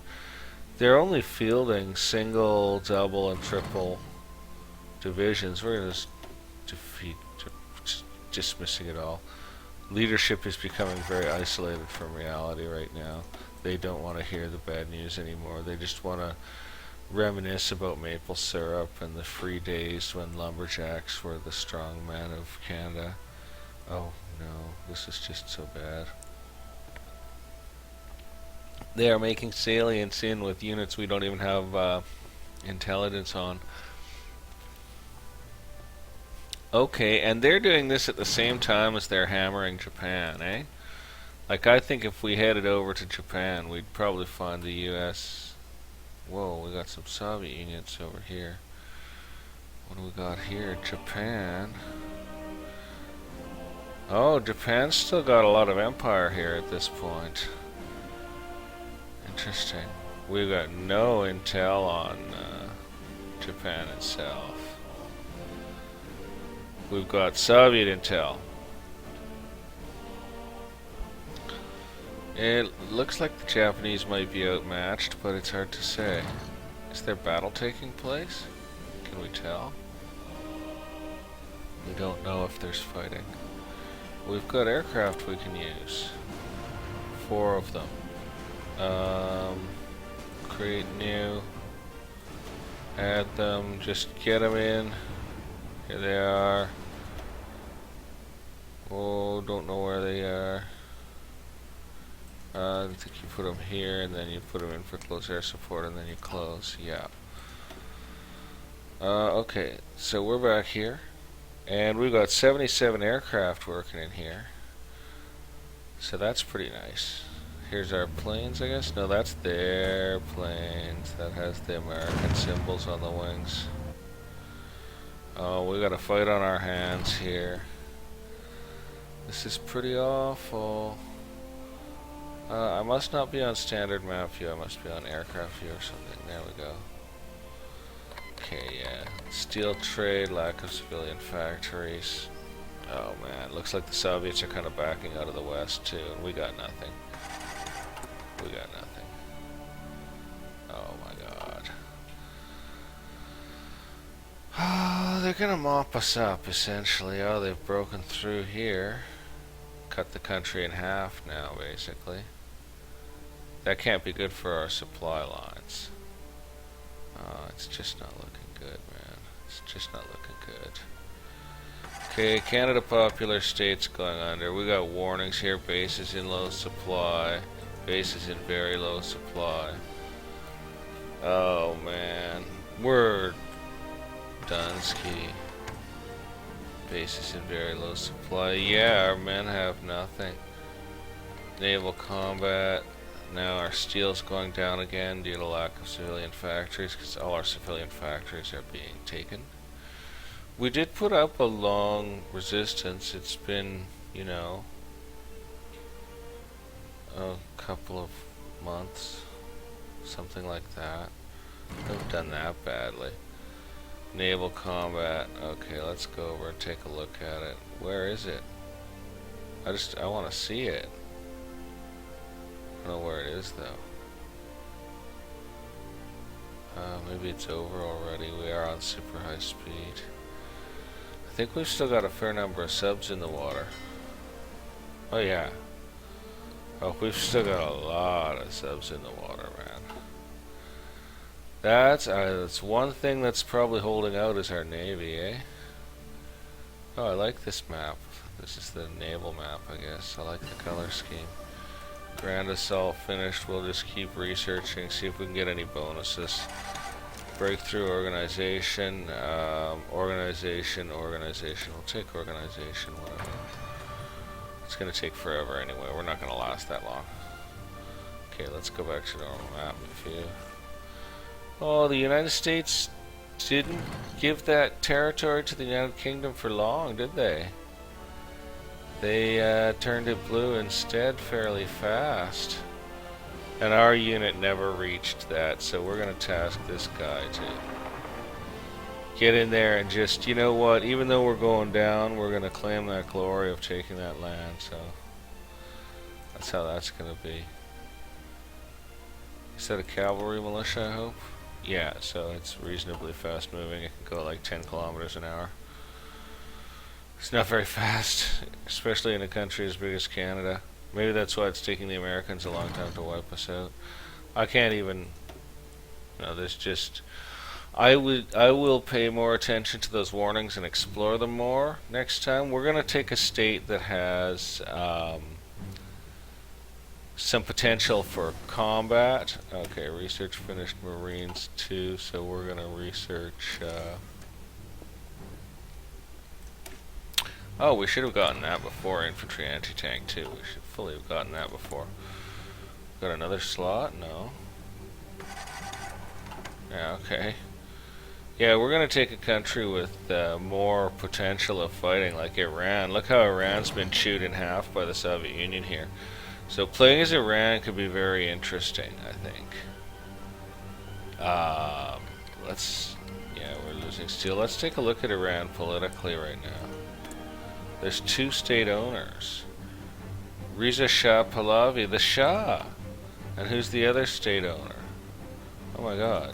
[SPEAKER 1] they're only fielding single, double, and triple divisions. We're going to defeat, just dismissing it all. Leadership is becoming very isolated from reality right now. They don't want to hear the bad news anymore. They just want to reminisce about maple syrup and the free days when lumberjacks were the strong men of Canada. Oh no, this is just so bad. They are making salients in with units we don't even have intelligence on. Okay, and they're doing this at the same time as they're hammering Japan, eh? Like, I think if we headed over to Japan, we'd probably find the US... Whoa, we got some Soviet units over here. What do we got here? Japan. Oh, Japan's still got a lot of empire here at this point. Interesting. We've got no intel on Japan itself. We've got Soviet intel. It looks like the Japanese might be outmatched, but it's hard to say. Is there battle taking place? Can we tell? We don't know if there's fighting. We've got aircraft we can use. 4 of them. Create new. Add them. Just get them in. Here they are. Oh, don't know where they are. I think you put them here, and then you put them in for close air support, and then you close. Yeah. Okay, so we're back here, and we've got 77 aircraft working in here. So that's pretty nice. Here's our planes, I guess. No, that's their planes. That has the American symbols on the wings. Oh, we got a fight on our hands here. This is pretty awful. I must not be on standard map view. I must be on aircraft view or something. There we go. Okay, yeah. Steel trade, lack of civilian factories. Oh man, looks like the Soviets are kind of backing out of the West too, and we got nothing. We got nothing. Oh my god. Oh, they're gonna mop us up, essentially. Oh, they've broken through here. Cut the country in half now, basically. That can't be good for our supply lines. It's just not looking good, man. It's just not looking good. Okay, Canada Popular States going under. We got warnings here. Bases in low supply. Bases in very low supply. Oh, man. We're done ski. Bases in very low supply. Yeah, our men have nothing. Naval combat. Now our steel's going down again due to lack of civilian factories, because all our civilian factories are being taken. We did put up a long resistance. It's been, you know, a couple of months, something like that. Haven't done that badly. Naval combat. Okay, let's go over and take a look at it. Where is it? I want to see it. I don't know where it is though. Maybe it's over already. We are on super high speed. I think we've still got a fair number of subs in the water. Oh yeah. Oh, we've still got a lot of subs in the water, man. That's one thing that's probably holding out is our navy, eh? Oh, I like this map. This is the naval map, I guess. I like the color scheme. Grand assault finished. We'll just keep researching, see if we can get any bonuses. Breakthrough organization, organization. We'll take organization, whatever. It's gonna take forever anyway. We're not gonna last that long. Okay, let's go back to the normal map view. Oh, the United States didn't give that territory to the United Kingdom for long, did they? They turned it blue instead fairly fast. And our unit never reached that, so we're going to task this guy to get in there and just, you know what, even though we're going down, we're going to claim that glory of taking that land, so that's how that's going to be. Is that a cavalry militia, I hope? Yeah, so it's reasonably fast moving. It can go like 10 kilometers an hour. It's not very fast, especially in a country as big as Canada. Maybe that's why it's taking the Americans a long time to wipe us out. I can't even... No, there's just... I will pay more attention to those warnings and explore them more next time. We're going to take a state that has some potential for combat. Okay, research finished Marines 2, so we're going to research... Oh, we should have gotten that before. Infantry anti-tank too. We should fully have gotten that before. Got another slot? No. Yeah, okay. Yeah, we're gonna take a country with more potential of fighting, like Iran. Look how Iran's been chewed in half by the Soviet Union here. So playing as Iran could be very interesting, I think. Let's Yeah, we're losing steel. Let's take a look at Iran politically right now. There's 2 state owners. Reza Shah Pahlavi, the Shah. And who's the other state owner? Oh my god.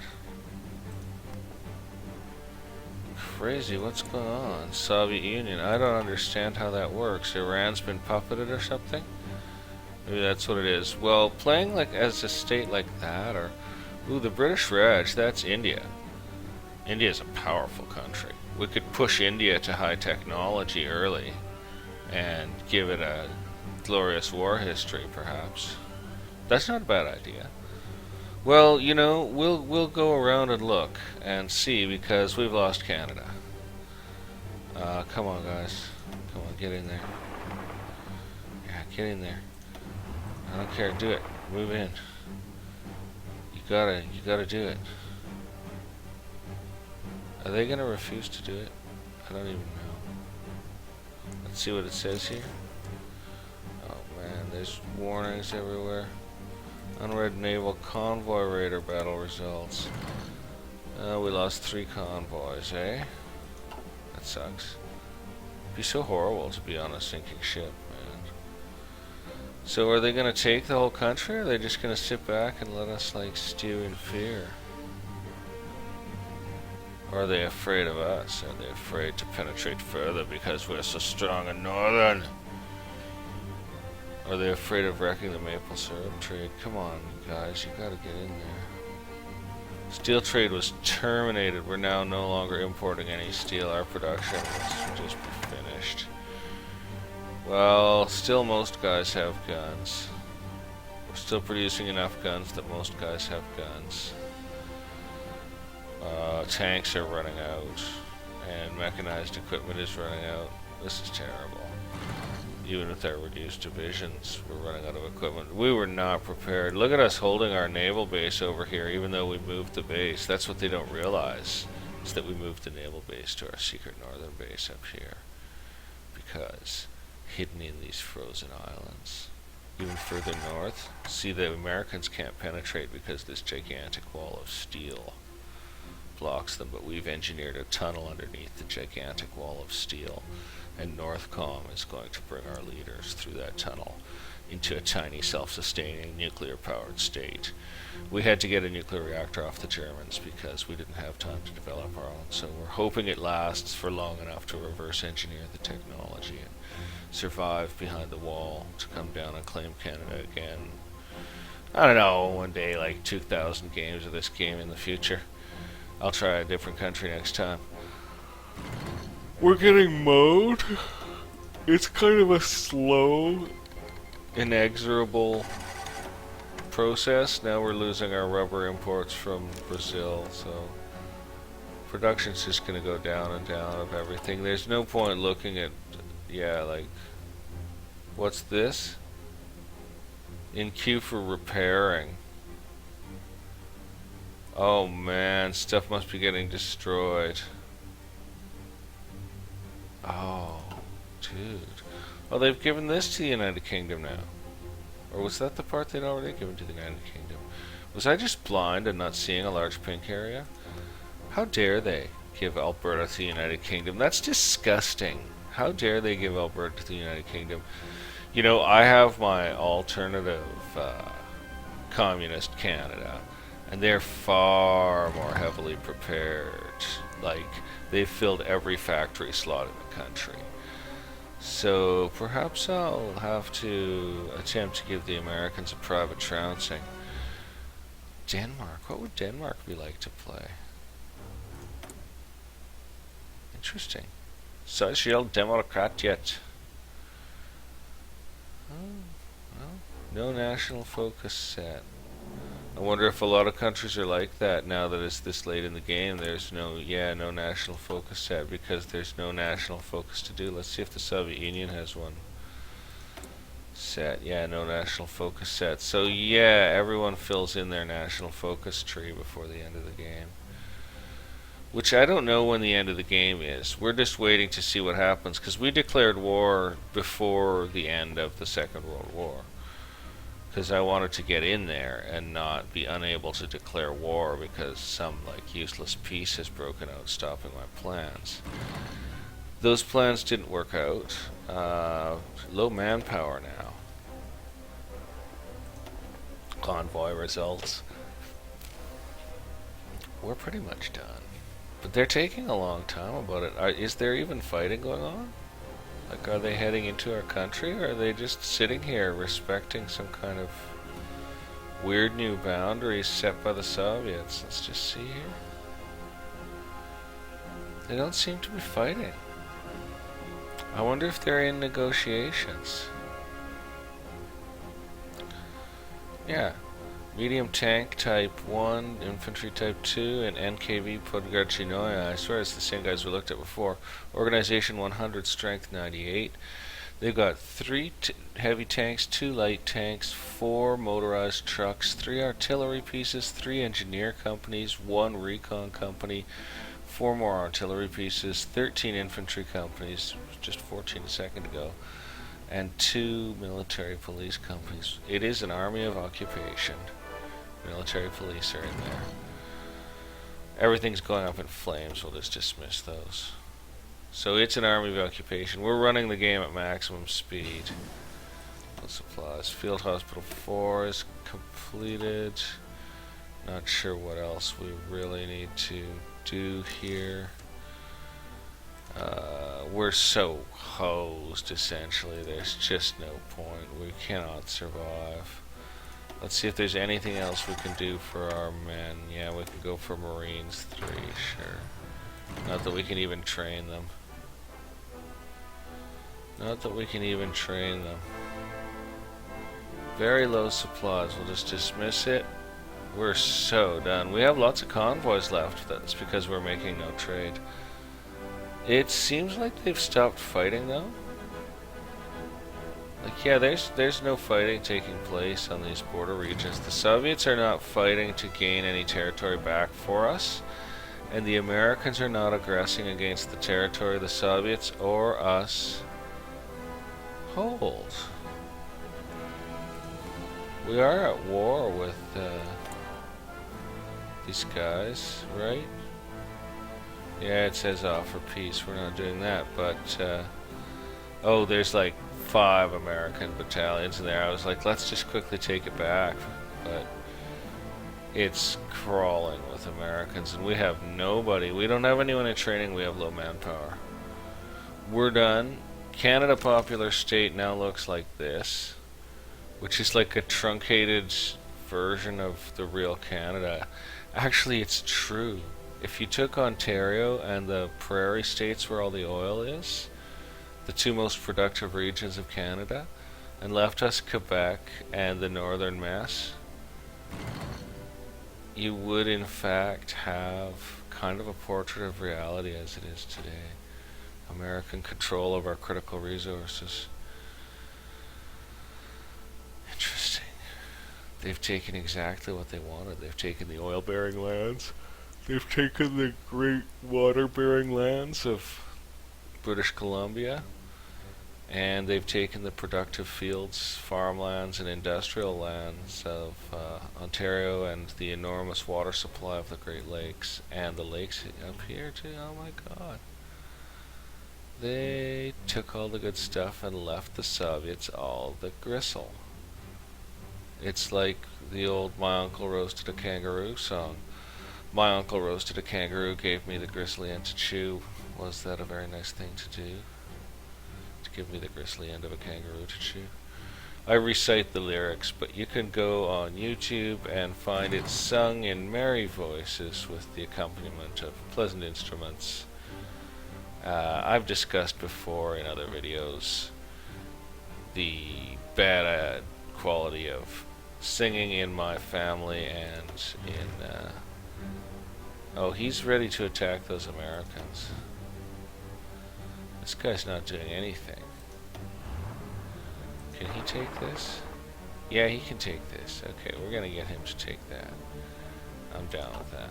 [SPEAKER 1] Crazy, what's going on? Soviet Union, I don't understand how that works. Iran's been puppeted or something? Maybe that's what it is. Well, playing like as a state like that, or... Ooh, the British Raj, that's India. India's a powerful country. We could push India to high technology early and give it a glorious war history, perhaps. That's not a bad idea. Well, you know, we'll go around and look and see, because we've lost Canada. Come on, guys. Come on, get in there. Yeah, get in there. I don't care. Do it. Move in. You gotta do it. Are they gonna refuse to do it? I don't even know. Let's see what it says here. Oh man, there's warnings everywhere. Unread naval convoy raider battle results. We lost 3 convoys, eh? That sucks. It'd be so horrible to be on a sinking ship, man. So are they gonna take the whole country, or are they just gonna sit back and let us, like, stew in fear? Or are they afraid of us? Are they afraid to penetrate further because we're so strong and northern? Are they afraid of wrecking the maple syrup trade? Come on, guys, you gotta get in there. Steel trade was terminated. We're now no longer importing any steel. Our production will just be finished. Well, still most guys have guns. We're still producing enough guns that most guys have guns. Tanks are running out, and mechanized equipment is running out. This is terrible. Even with our reduced divisions, we're running out of equipment. We were not prepared. Look at us holding our naval base over here, even though we moved the base. That's what they don't realize, is that we moved the naval base to our secret northern base up here. Because hidden in these frozen islands, even further north, see, the Americans can't penetrate because this gigantic wall of steel blocks them, but we've engineered a tunnel underneath the gigantic wall of steel, and NorthCom is going to bring our leaders through that tunnel into a tiny self-sustaining nuclear-powered state. We had to get a nuclear reactor off the Germans because we didn't have time to develop our own, so we're hoping it lasts for long enough to reverse engineer the technology and survive behind the wall to come down and claim Canada again. I don't know, one day, like 2,000 games of this game in the future. I'll try a different country next time. We're getting mowed. It's kind of a slow, inexorable process. Now we're losing our rubber imports from Brazil, so production's just going to go down and down of everything. There's no point looking at, yeah, like, what's this? In queue for repairing. Oh man, stuff must be getting destroyed. Oh, dude. Oh, they've given this to the United Kingdom now. Or was that the part they'd already given to the United Kingdom? Was I just blind and not seeing a large pink area? How dare they give Alberta to the United Kingdom? That's disgusting. How dare they give Alberta to the United Kingdom? You know, I have my alternative communist Canada, and they're far more heavily prepared. Like, they've filled every factory slot in the country. So perhaps I'll have to attempt to give the Americans a private trouncing. Denmark, what would Denmark be like to play? Interesting. Socialdemokratiet. Oh, well, no national focus set. I wonder if a lot of countries are like that now that it's this late in the game. There's no national focus set because there's no national focus to do. Let's see if the Soviet Union has one set. Yeah, no national focus set. So yeah, everyone fills in their national focus tree before the end of the game. Which I don't know when the end of the game is. We're just waiting to see what happens because we declared war before the end of the Second World War. because I wanted to get in there and not be unable to declare war because some like useless peace has broken out, stopping my plans. Those plans didn't work out. Low manpower now. Convoy results. We're pretty much done. But they're taking a long time about it. Is there even fighting going on? Like, are they heading into our country, or are they just sitting here respecting some kind of weird new boundaries set by the Soviets? Let's just see here. They don't seem to be fighting. I wonder if they're in negotiations. Yeah. Medium tank type 1, infantry type 2, and NKV Podgarchinoya. I swear it's the same guys we looked at before. Organization 100, strength 98. They've got 3 heavy tanks, 2 light tanks, 4 motorized trucks, 3 artillery pieces, 3 engineer companies, 1 recon company, 4 more artillery pieces, 13 infantry companies, just 14 a second ago, and 2 military police companies. It is an army of occupation. Military police are in there. Everything's going up in flames. We'll just dismiss those. So it's an army of occupation. We're running the game at maximum speed. Supplies. Field Hospital 4 is completed. Not sure what else we really need to do here. We're so hosed, essentially. There's just no point. We cannot survive. Let's see if there's anything else we can do for our men. Yeah, we can go for Marines 3, sure. Not that we can even train them. Not that we can even train them. Very low supplies. We'll just dismiss it. We're so done. We have lots of convoys left. That's because we're making no trade. It seems like they've stopped fighting, though. Like, yeah, there's no fighting taking place on these border regions. The Soviets are not fighting to gain any territory back for us, and the Americans are not aggressing against the territory the Soviets or us hold. We are at war with these guys, right? Yeah, it says offer peace. We're not doing that, but oh, there's like 5 American battalions in there. I was like, let's just quickly take it back, but it's crawling with Americans, and we have nobody. We don't have anyone in training. We have low manpower. We're done. Canada Popular State now looks like this, which is like a truncated version of the real Canada. Actually, it's true. If you took Ontario and the prairie states where all the oil is, the 2 most productive regions of Canada, and left us Quebec and the northern mess, you would in fact have kind of a portrait of reality as it is today. American control of our critical resources. Interesting. They've taken exactly what they wanted. They've taken the oil-bearing lands. They've taken the great water-bearing lands of British Columbia. And they've taken the productive fields, farmlands, and industrial lands of Ontario, and the enormous water supply of the Great Lakes, and the lakes up here too. Oh my God. They took all the good stuff and left the Soviets all the gristle. It's like the old "My Uncle Roasted a Kangaroo" song. My uncle roasted a kangaroo, gave me the gristly end to chew. Was that a very nice thing to do? To give me the gristly end of a kangaroo to chew? I recite the lyrics, but you can go on YouTube and find it sung in merry voices with the accompaniment of pleasant instruments. I've discussed before in other videos the bad quality of singing in my family and in... oh, he's ready to attack those Americans. This guy's not doing anything. Can he take this? Yeah, he can take this. Okay, we're gonna get him to take that. I'm down with that.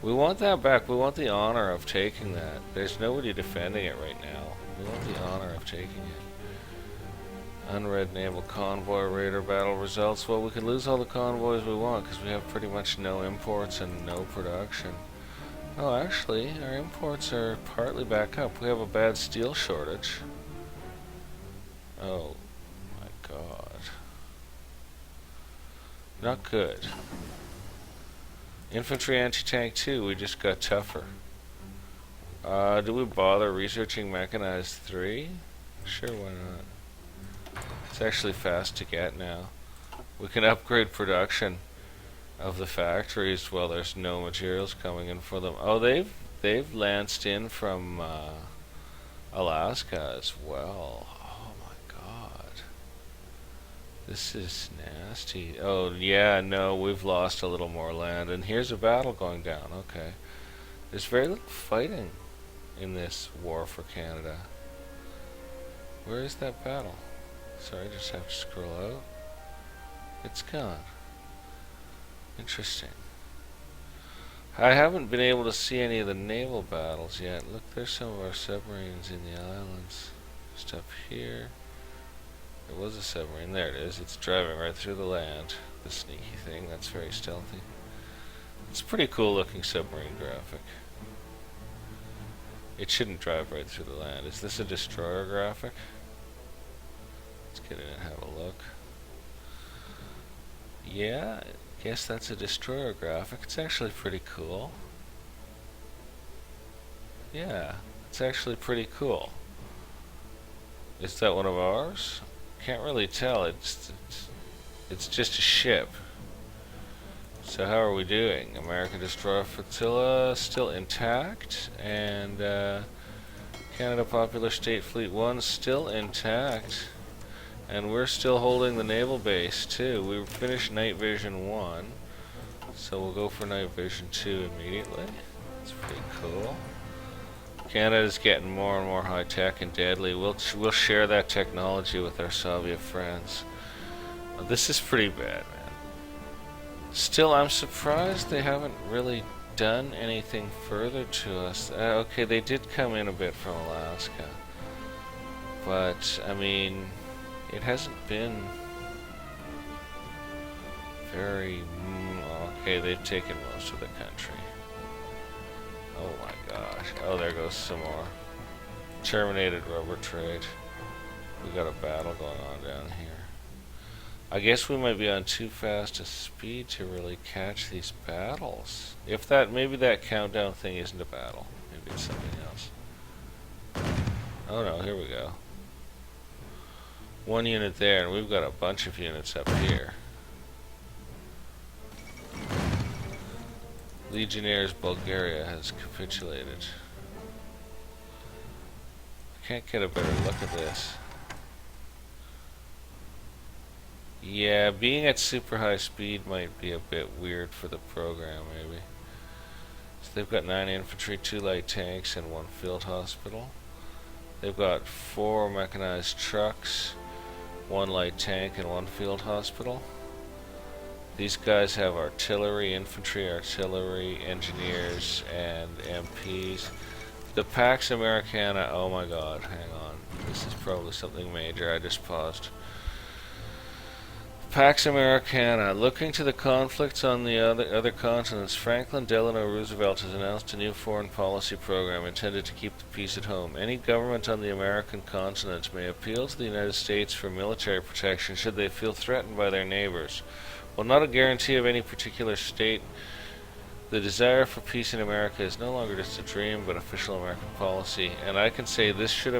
[SPEAKER 1] We want that back. We want the honor of taking that. There's nobody defending it right now. We want the honor of taking it. Unread naval convoy raider battle results. Well, we can lose all the convoys we want because we have pretty much no imports and no production. Oh, actually, our imports are partly back up. We have a bad steel shortage. Oh, my God. Not good. Infantry anti-tank 2, we just got tougher. Do we bother researching mechanized 3? Sure, why not? It's actually fast to get now. We can upgrade production of the factories while there's no materials coming in for them. Oh, they've lanced in from Alaska as well. Oh my God. This is nasty. Oh yeah, no, we've lost a little more land, and here's a battle going down. Okay. There's very little fighting in this war for Canada. Where is that battle? Sorry, I just have to scroll out. It's gone. Interesting. I haven't been able to see any of the naval battles yet. Look, there's some of our submarines in the islands. Just up here. There was a submarine. There it is. It's driving right through the land. The sneaky thing. That's very stealthy. It's a pretty cool looking submarine graphic. It shouldn't drive right through the land. Is this a destroyer graphic? Let's get in and have a look. Yeah, I guess that's a destroyer graphic. It's actually pretty cool. Yeah, it's actually pretty cool. Is that one of ours? Can't really tell. It's just a ship. So how are we doing? American Destroyer Flotilla still intact, and Canada Popular State Fleet 1 still intact, and we're still holding the naval base too. We finished Night Vision 1, so we'll go for Night Vision 2 immediately. That's pretty cool. Canada's getting more and more high tech and deadly. We'll share that technology with our Soviet friends. This is pretty bad, man. Still, I'm surprised they haven't really done anything further to us. Okay, they did come in a bit from Alaska, but I mean, it hasn't been very. Okay, they've taken most of the country. Oh my gosh. Oh, there goes some more. Terminated rubber trade. We got a battle going on down here. I guess we might be on too fast a speed to really catch these battles. If that, maybe that countdown thing isn't a battle. Maybe it's something else. Oh no, here we go. One unit there, and we've got a bunch of units up here. Legionnaires Bulgaria has capitulated. I can't get a better look at this. Yeah, being at super high speed might be a bit weird for the program, maybe. So they've got 9 infantry, 2 light tanks, and 1 field hospital. They've got 4 mechanized trucks, 1 light tank, and 1 field hospital. These guys have artillery, infantry, artillery, engineers, and MPs. The Pax Americana, oh my god, hang on. This is probably something major, I just paused. Pax Americana. Looking to the conflicts on the other continents, Franklin Delano Roosevelt has announced a new foreign policy program intended to keep the peace at home. Any government on the American continent may appeal to the United States for military protection should they feel threatened by their neighbors. While not a guarantee of any particular state, the desire for peace in America is no longer just a dream, but official American policy. And I can say this should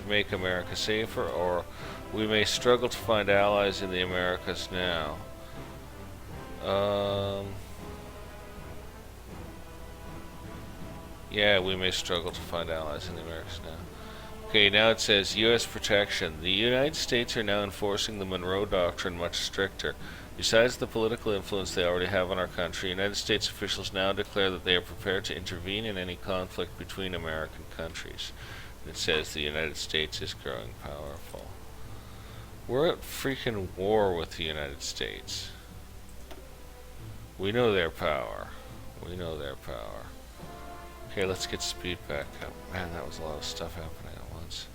[SPEAKER 1] make America safer, or we may struggle to find allies in the Americas now. Yeah, we may struggle to find allies in the Americas now. Okay, now it says U.S. protection. The United States are now enforcing the Monroe Doctrine much stricter. Besides the political influence they already have on our country, United States officials now declare that they are prepared to intervene in any conflict between American countries. It says the United States is growing powerful. We're at freaking war with the United States. We know their power. We know their power. Okay, let's get speed back up. Man, that was a lot of stuff happening at once.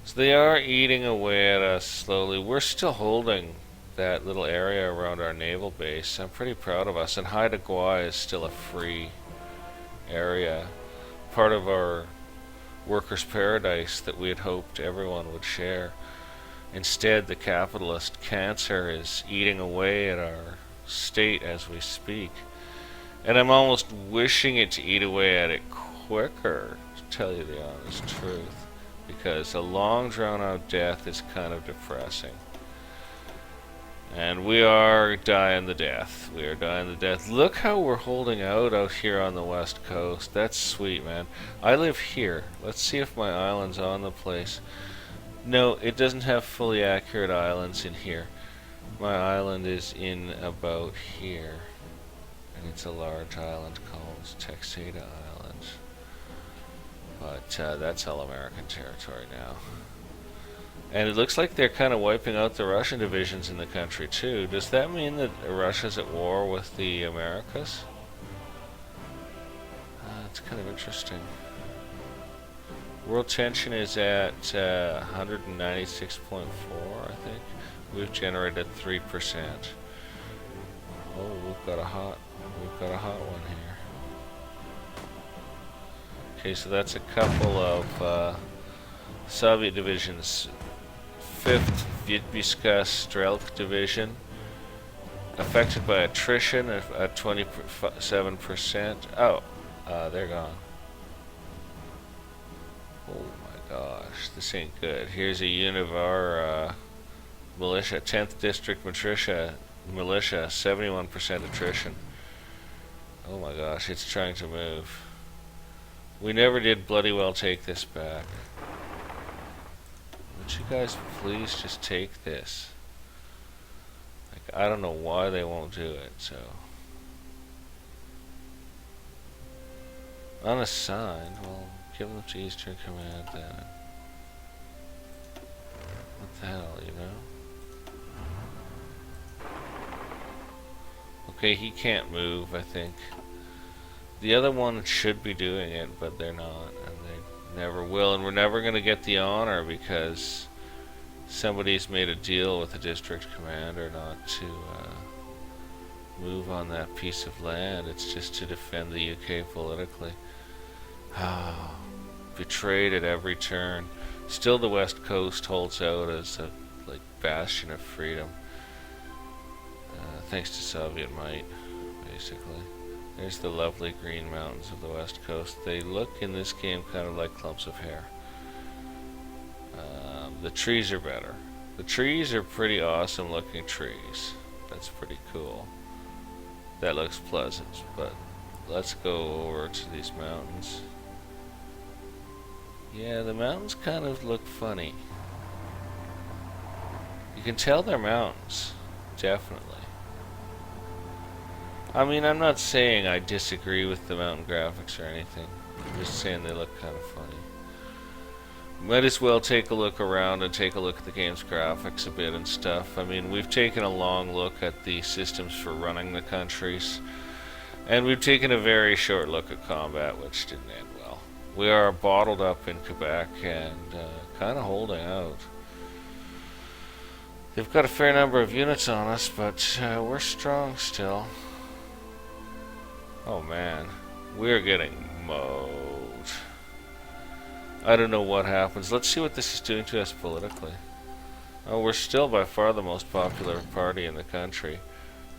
[SPEAKER 1] So they are eating away at us slowly. We're still holding that little area around our naval base. I'm pretty proud of us. And Haida Gwaii is still a free area. Part of our workers' paradise that we had hoped everyone would share. Instead, the capitalist cancer is eating away at our state as we speak. And I'm almost wishing it to eat away at it quicker, to tell you the honest truth. Because a long drawn out death is kind of depressing. And we are dying the death. We are dying the death. Look how we're holding out here on the west coast. That's sweet, man. I live here. Let's see if my island's on the place. No, it doesn't have fully accurate islands in here. My island is in about here. And it's a large island called Texada Island. But that's all American territory now. And it looks like they're kind of wiping out the Russian divisions in the country too. Does that mean that Russia's at war with the Americas? It's kind of interesting. World tension is at 196.4, I think. We've generated 3%. Oh, we've got a hot one here. Okay, so that's a couple of Soviet divisions. 5th Vitebsk Strelk Division, affected by attrition at 27%. Oh, they're gone. Oh my gosh, this ain't good. Here's a unit of our militia, 10th District Militia, 71% attrition. Oh my gosh, it's trying to move. We never did bloody well take this back. Would you guys please just take this? Like, I don't know why they won't do it, so. Unassigned? Well, give them to Eastern Command then. What the hell, you know? Okay, he can't move, I think. The other one should be doing it, but they're not, and they never will, and we're never going to get the honor because somebody's made a deal with the district commander not to move on that piece of land. It's just to defend the UK politically. Betrayed at every turn. Still the West Coast holds out as a bastion of freedom. Thanks to Soviet might, basically. There's the lovely green mountains of the West Coast. They look in this game kind of like clumps of hair. The trees are better. The trees are pretty awesome looking trees. That's pretty cool. That looks pleasant, but let's go over to these mountains. Yeah, the mountains kind of look funny. You can tell they're mountains, definitely. I mean, I'm not saying I disagree with the mountain graphics or anything. I'm just saying they look kind of funny. Might as well take a look around and take a look at the game's graphics a bit and stuff. I mean, we've taken a long look at the systems for running the countries. And we've taken a very short look at combat, which didn't end well. We are bottled up in Quebec and kind of holding out. They've got a fair number of units on us, but we're strong still. Oh man, we're getting mowed. I don't know what happens. Let's see what this is doing to us politically. Oh, we're still by far the most popular party in the country.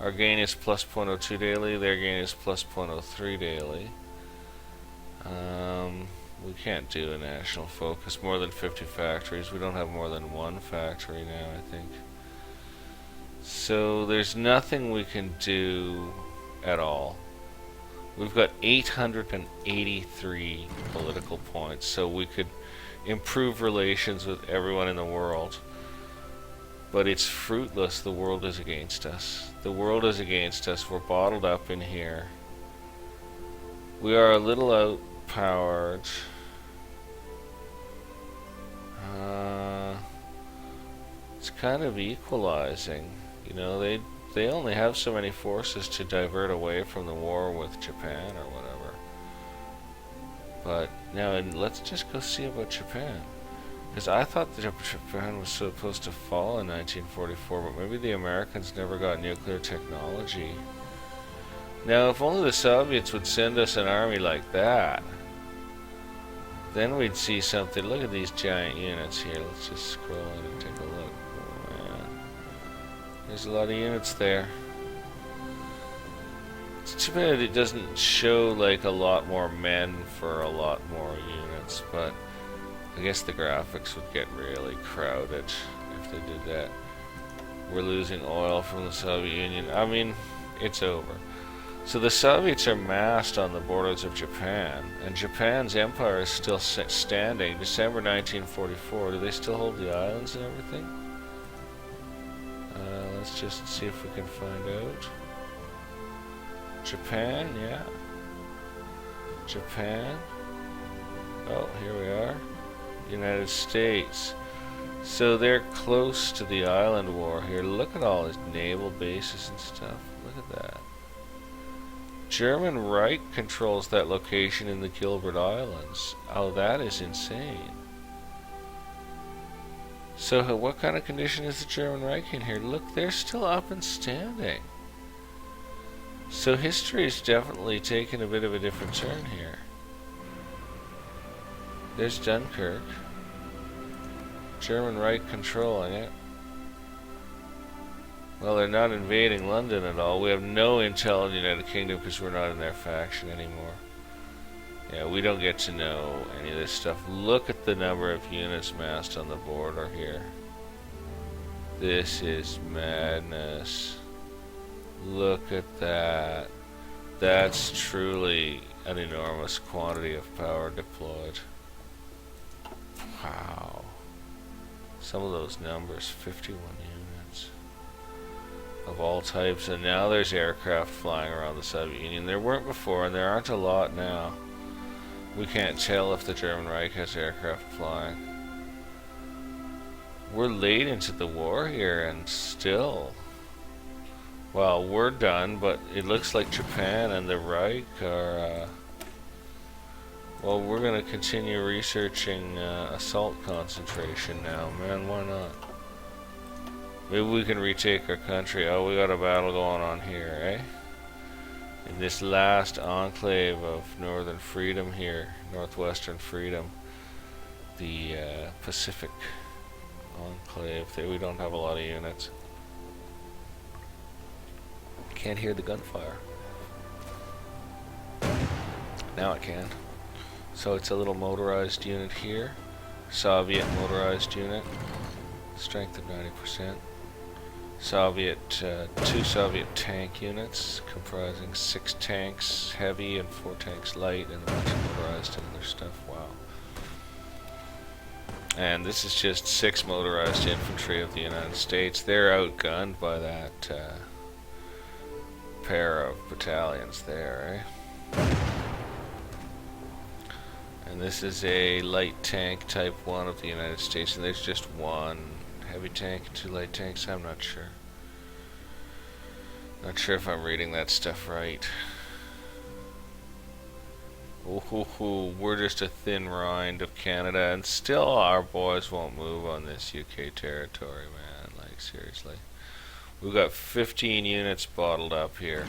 [SPEAKER 1] Our gain is plus 0.02 daily, their gain is plus 0.03 daily. We can't do a national focus. More than 50 factories. We don't have more than one factory now, I think. So there's nothing we can do at all. We've got 883 political points, so we could improve relations with everyone in the world. But it's fruitless. The world is against us. The world is against us. We're bottled up in here. We are a little outpowered. It's kind of equalizing. You know, they only have so many forces to divert away from the war with Japan or whatever. But now let's just go see about Japan. Because I thought that Japan was supposed to fall in 1944, but maybe the Americans never got nuclear technology. Now, if only the Soviets would send us an army like that, then we'd see something. Look at these giant units here. Let's just scroll in and take a look. Oh, man. There's a lot of units there. It's too bad it doesn't show like a lot more men for a lot more units, but I guess the graphics would get really crowded if they did that. We're losing oil from the Soviet Union. I mean, it's over. So the Soviets are massed on the borders of Japan, and Japan's empire is still standing. December 1944. Do they still hold the islands and everything? Let's just see if we can find out. Japan, yeah. Japan. Oh, here we are. United States. So they're close to the island war here. Look at all his naval bases and stuff. Look at that. German Reich controls that location in the Gilbert Islands. Oh, that is insane. So what kind of condition is the German Reich in here? Look, they're still up and standing. So history is definitely taking a bit of a different turn here. There's Dunkirk. German Reich controlling it. Well, they're not invading London at all. We have no intel in the United Kingdom because we're not in their faction anymore. Yeah, we don't get to know any of this stuff. Look at the number of units massed on the border here. This is madness. Look at that. That's truly an enormous quantity of power deployed. Wow. Some of those numbers, 51 units of all types, and now there's aircraft flying around the Soviet Union. There weren't before, and there aren't a lot now. We can't tell if the German Reich has aircraft flying. We're late into the war here, and still, well, we're done, but it looks like Japan and the Reich are, well, we're going to continue researching assault concentration now. Man, why not? Maybe we can retake our country. Oh, we got a battle going on here, eh? In this last enclave of northern freedom here, northwestern freedom, the Pacific enclave. There we don't have a lot of units. Can't hear the gunfire. Now I can. So it's a little motorized unit here. Soviet motorized unit. Strength of 90%. Two Soviet tank units comprising 6 tanks heavy and 4 tanks light and a bunch of motorized and other stuff. Wow. And this is just 6 motorized infantry of the United States. They're outgunned by that pair of battalions there, eh? And this is a light tank type 1 of the United States, and there's just 1 heavy tank and 2 light tanks. I'm not sure. Not sure if I'm reading that stuff right. Ooh, we're just a thin rind of Canada, and still our boys won't move on this UK territory, man. Like, seriously. We've got 15 units bottled up here.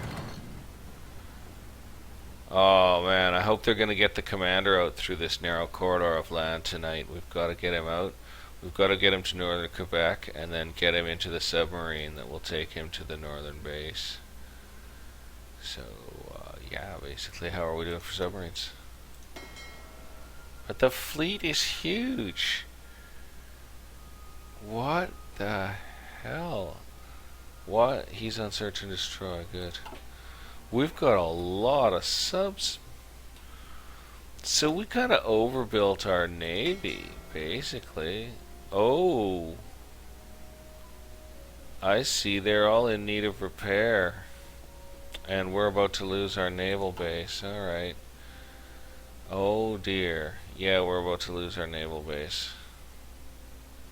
[SPEAKER 1] Oh, man, I hope they're going to get the commander out through this narrow corridor of land tonight. We've got to get him out. We've got to get him to northern Quebec and then get him into the submarine that will take him to the northern base. So, yeah, basically, how are we doing for submarines? But the fleet is huge. What the hell? What? He's on search and destroy. Good. We've got a lot of subs. So we kind of overbuilt our navy, basically. Oh, I see. They're all in need of repair. And we're about to lose our naval base. Alright. Oh dear. Yeah, we're about to lose our naval base.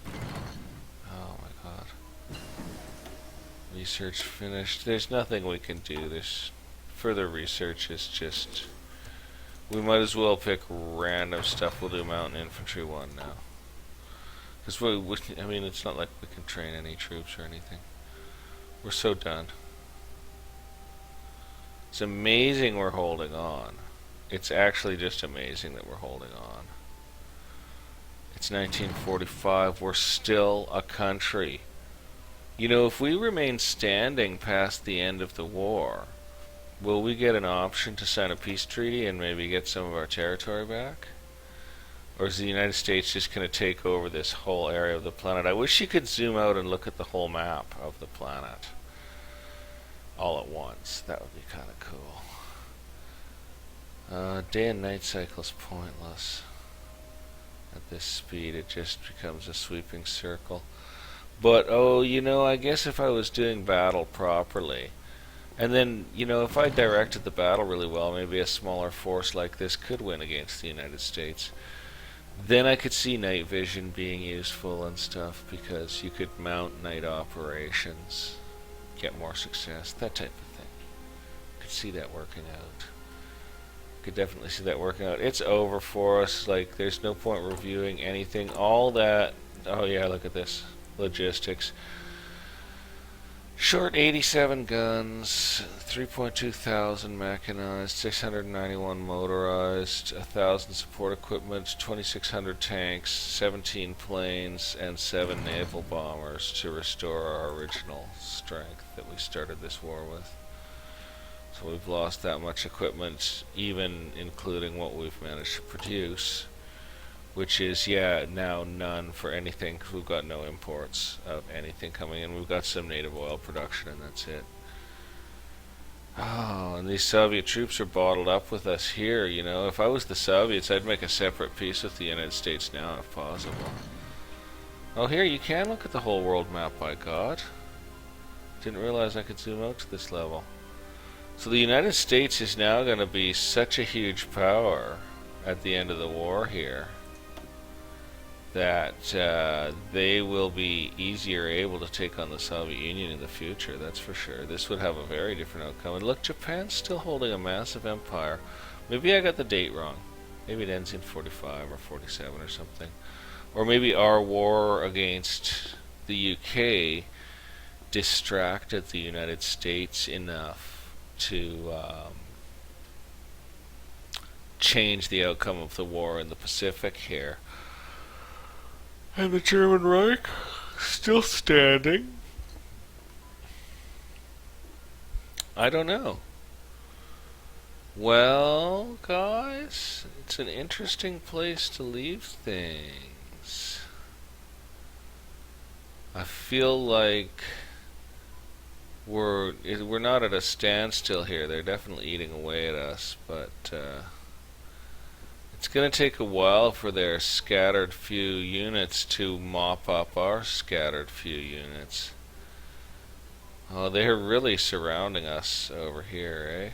[SPEAKER 1] Oh my god. Research finished. There's nothing we can do. This further research is just... We might as well pick random stuff. We'll do mountain infantry 1 now. Because I mean, it's not like we can train any troops or anything. We're so done. It's amazing we're holding on. It's actually just amazing that we're holding on. It's 1945. We're still a country. You know, if we remain standing past the end of the war, will we get an option to sign a peace treaty and maybe get some of our territory back? Or is the United States just going to take over this whole area of the planet? I wish you could zoom out and look at the whole map of the planet all at once. That would be kind of cool. Day and night cycle is pointless. At this speed, it just becomes a sweeping circle. But, oh, you know, I guess if I was doing battle properly, and then, you know, if I directed the battle really well, maybe a smaller force like this could win against the United States. Then I could see night vision being useful and stuff, because you could mount night operations, get more success, that type of thing. Could see that working out. Could definitely see that working out. It's over for us. Like, there's no point reviewing anything. All that. Oh yeah, look at this. Logistics. Short 87 guns, 3.2 thousand mechanized, 691 motorized, 1,000 support equipment, 2,600 tanks, 17 planes, and 7 naval bombers to restore our original strength that we started this war with. So we've lost that much equipment, even including what we've managed to produce, which is, yeah, now none for anything, because we've got no imports of anything coming in. We've got some native oil production, and that's it. Oh, and these Soviet troops are bottled up with us here, you know. If I was the Soviets, I'd make a separate peace with the United States now, if possible. Oh, here, you can look at the whole world map, by God. Didn't realize I could zoom out to this level. So the United States is now going to be such a huge power at the end of the war here that they will be easier able to take on the Soviet Union in the future, that's for sure. This would have a very different outcome. And look, Japan's still holding a massive empire. Maybe I got the date wrong. Maybe it ends in 45 or 47 or something. Or maybe our war against the UK distracted the United States enough to change the outcome of the war in the Pacific here. And the German Reich still standing. I don't know. Well, guys, it's an interesting place to leave things. I feel like we're not at a standstill here. They're definitely eating away at us, but it's going to take a while for their scattered few units to mop up our scattered few units. Oh, they're really surrounding us over here,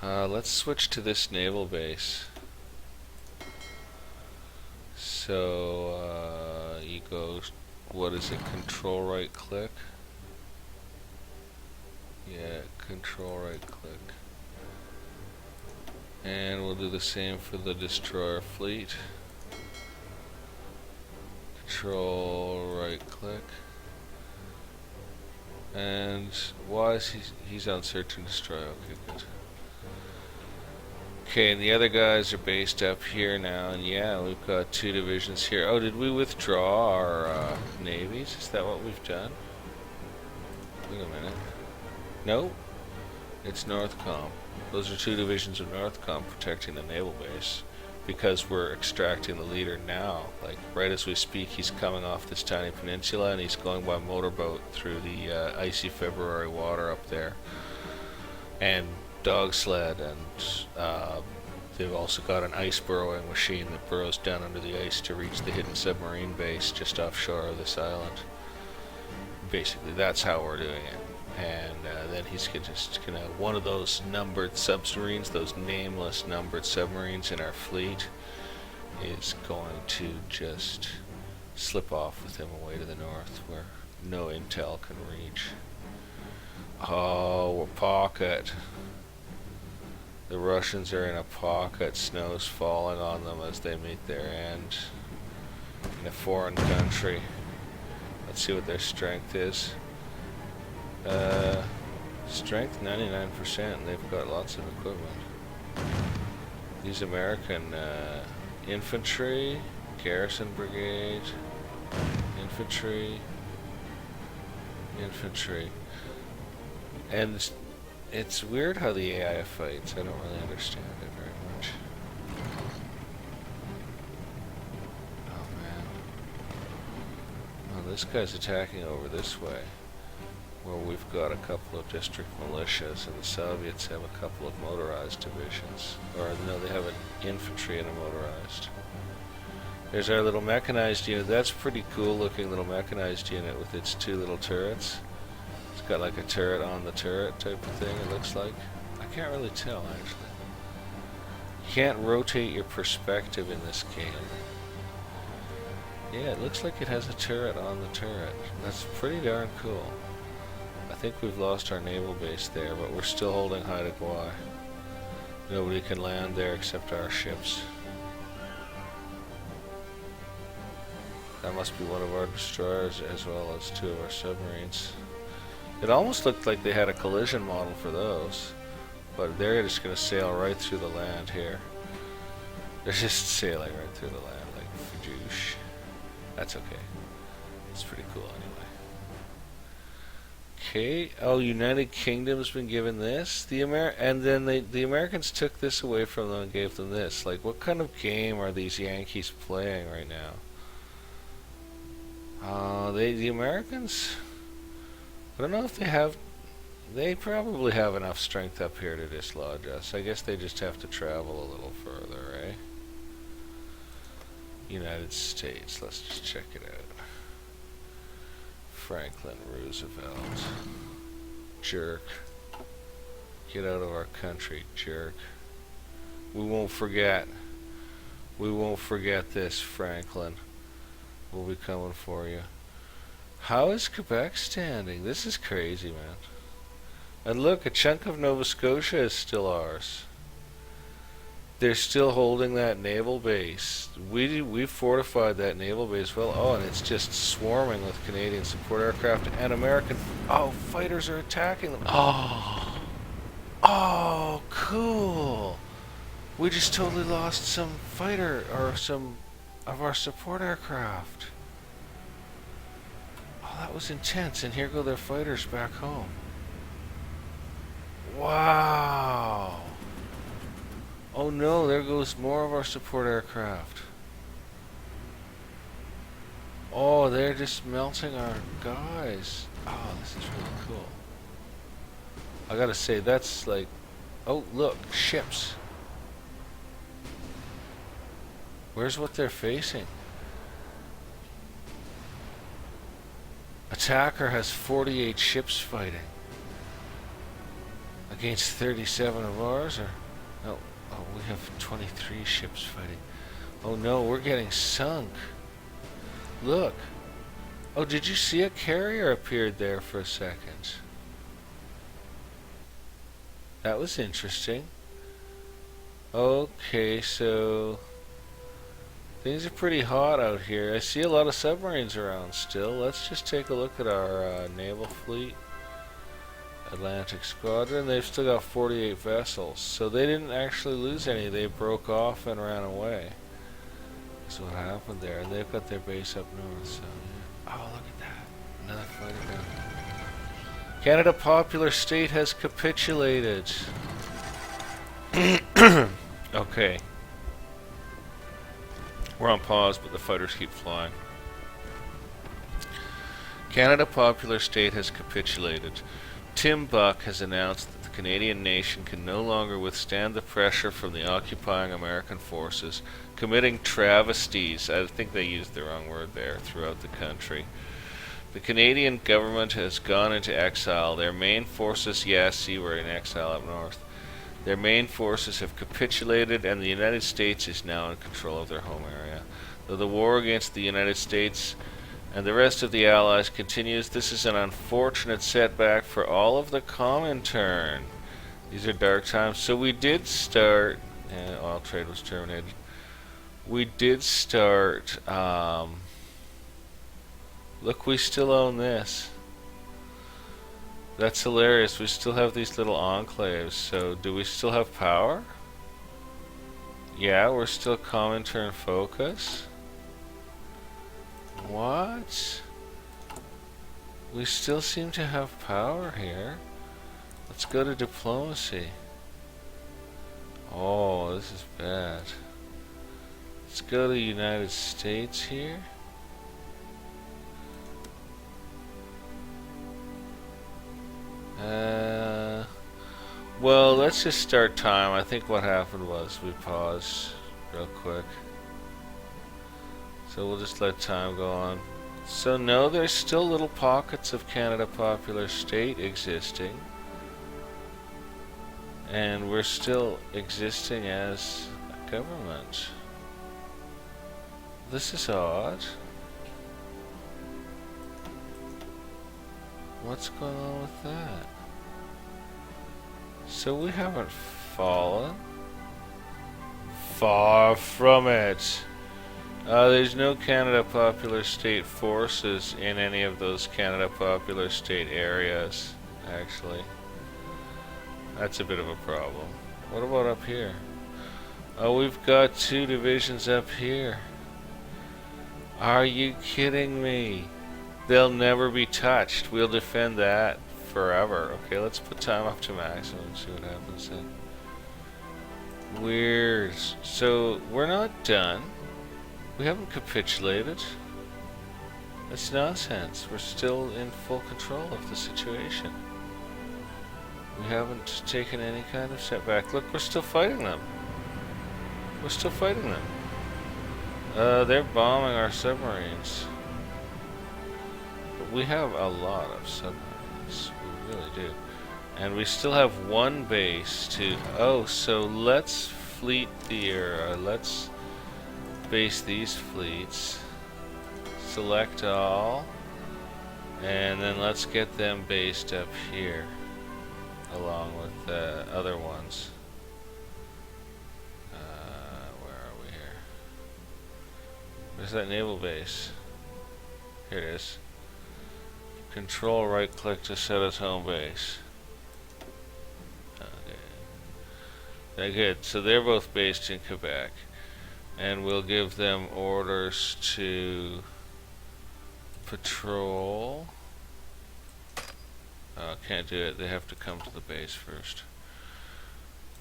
[SPEAKER 1] eh? Let's switch to this naval base. So, you go, what is it, control right click? Yeah, control right click. And we'll do the same for the destroyer fleet. Control right click. And why is he's on search and destroy? Okay, good. Okay, and the other guys are based up here now, and yeah, we've got 2 divisions here. Oh, did we withdraw our navies? Is that what we've done? Wait a minute. No, it's NorthCom. Those are 2 divisions of NorthCom protecting the naval base, because we're extracting the leader now. Like, right as we speak, he's coming off this tiny peninsula, and he's going by motorboat through the icy February water up there. And dog sled, and they've also got an ice burrowing machine that burrows down under the ice to reach the hidden submarine base just offshore of this island. Basically, that's how we're doing it. And then he's just gonna, one of those numbered submarines, those nameless numbered submarines in our fleet, is going to just slip off with him away to the north where no intel can reach. Oh, we're pocket. The Russians are in a pocket. Snow's falling on them as they meet their end. in a foreign country. Let's see what their strength is. Strength 99%, and they've got lots of equipment. These American infantry, garrison brigade, infantry, and it's weird how the AI fights. I don't really understand it very much. Oh man. Well, this guy's attacking over this way, where we've got a couple of district militias, and the Soviets have a couple of motorized divisions. Or no, they have an infantry and a motorized. There's our little mechanized unit. That's pretty cool looking little mechanized unit with its two little turrets. It's got like a turret on the turret type of thing, it looks like. I can't really tell, actually. You can't rotate your perspective in this game. Yeah, it looks like it has a turret on the turret. That's pretty darn cool. I think we've lost our naval base there, but we're still holding Haida Gwaii. Nobody can land there except our ships. That must be one of our destroyers as well as two of our submarines. It almost looked like they had a collision model for those, but they're just going to sail right through the land here. They're just sailing right through the land like fadoosh. That's okay. It's pretty cool anyway. Okay. Oh, United Kingdom's been given this. And then the Americans took this away from them and gave them this. Like, what kind of game are these Yankees playing right now? The Americans, I don't know if they probably have enough strength up here to dislodge us. I guess they just have to travel a little further, eh? United States, let's just check it out. Franklin Roosevelt. Jerk. Get out of our country, jerk. We won't forget. We won't forget this, Franklin. We'll be coming for you. How is Quebec standing? This is crazy, man. And look, a chunk of Nova Scotia is still ours. They're still holding that naval base. We fortified that naval base well. Oh, and it's just swarming with Canadian support aircraft and American. Oh, fighters are attacking them. Oh, oh, cool. We just totally lost some fighter or some of our support aircraft. Oh, that was intense. And here go their fighters back home. Wow. Oh no, there goes more of our support aircraft. Oh, they're just melting our guys. Oh, this is really cool. I gotta say, that's like... Oh, look, ships. Where's what they're facing? Attacker has 48 ships fighting. Against 37 of ours, or... No. Oh, we have 23 ships fighting. Oh no, we're getting sunk. Look. Oh, did you see a carrier appeared there for a second? That was interesting. Okay, so... things are pretty hot out here. I see a lot of submarines around still. Let's just take a look at our naval fleet. Atlantic Squadron. They've still got 48 vessels. So they didn't actually lose any. They broke off and ran away. That's what happened there. And they've got their base up north. So, yeah. Oh, look at that. Another fighter down. Canada Popular State has capitulated. Okay. We're on pause, but the fighters keep flying. Canada Popular State has capitulated. Tim Buck has announced that the Canadian nation can no longer withstand the pressure from the occupying American forces, committing travesties, I think they used the wrong word there, throughout the country. The Canadian government has gone into exile. Their main forces, yes, see, we're in exile up north. Their main forces have capitulated, and the United States is now in control of their home area. Though the war against the United States and the rest of the Allies continues, this is an unfortunate setback for all of the Comintern. These are dark times. So we did start, oil trade was terminated. We did start Look, we still own this. That's hilarious. We still have these little enclaves. So, do we still have power? Yeah, we're still Comintern focus. What? We still seem to have power here. Let's go to diplomacy. Oh, this is bad. Let's go to United States here. Well, let's just start time. I think what happened was we paused real quick. So we'll just let time go on. So no, there's still little pockets of Canada Popular State existing. And we're still existing as a government. This is odd. What's going on with that? So we haven't fallen. Far from it. There's no Canada Popular State forces in any of those Canada Popular State areas, actually. That's a bit of a problem. What about up here? Oh, we've got 2 divisions up here. Are you kidding me? They'll never be touched. We'll defend that forever. Okay, let's put time up to maximum and see what happens then. Weird. So, we're not done. We haven't capitulated. That's nonsense. We're still in full control of the situation. We haven't taken any kind of setback. Look, we're still fighting them. We're still fighting them. They're bombing our submarines. But we have a lot of submarines. We really do. And we still have 1 base to... Oh, so let's fleet let's base these fleets. Select all. And then let's get them based up here. Along with the other ones. Where are we here? Where's that naval base? Here it is. Control right click to set as home base. Okay. Very good. So they're both based in Quebec. And we'll give them orders to patrol. Can't do it. They have to come to the base first.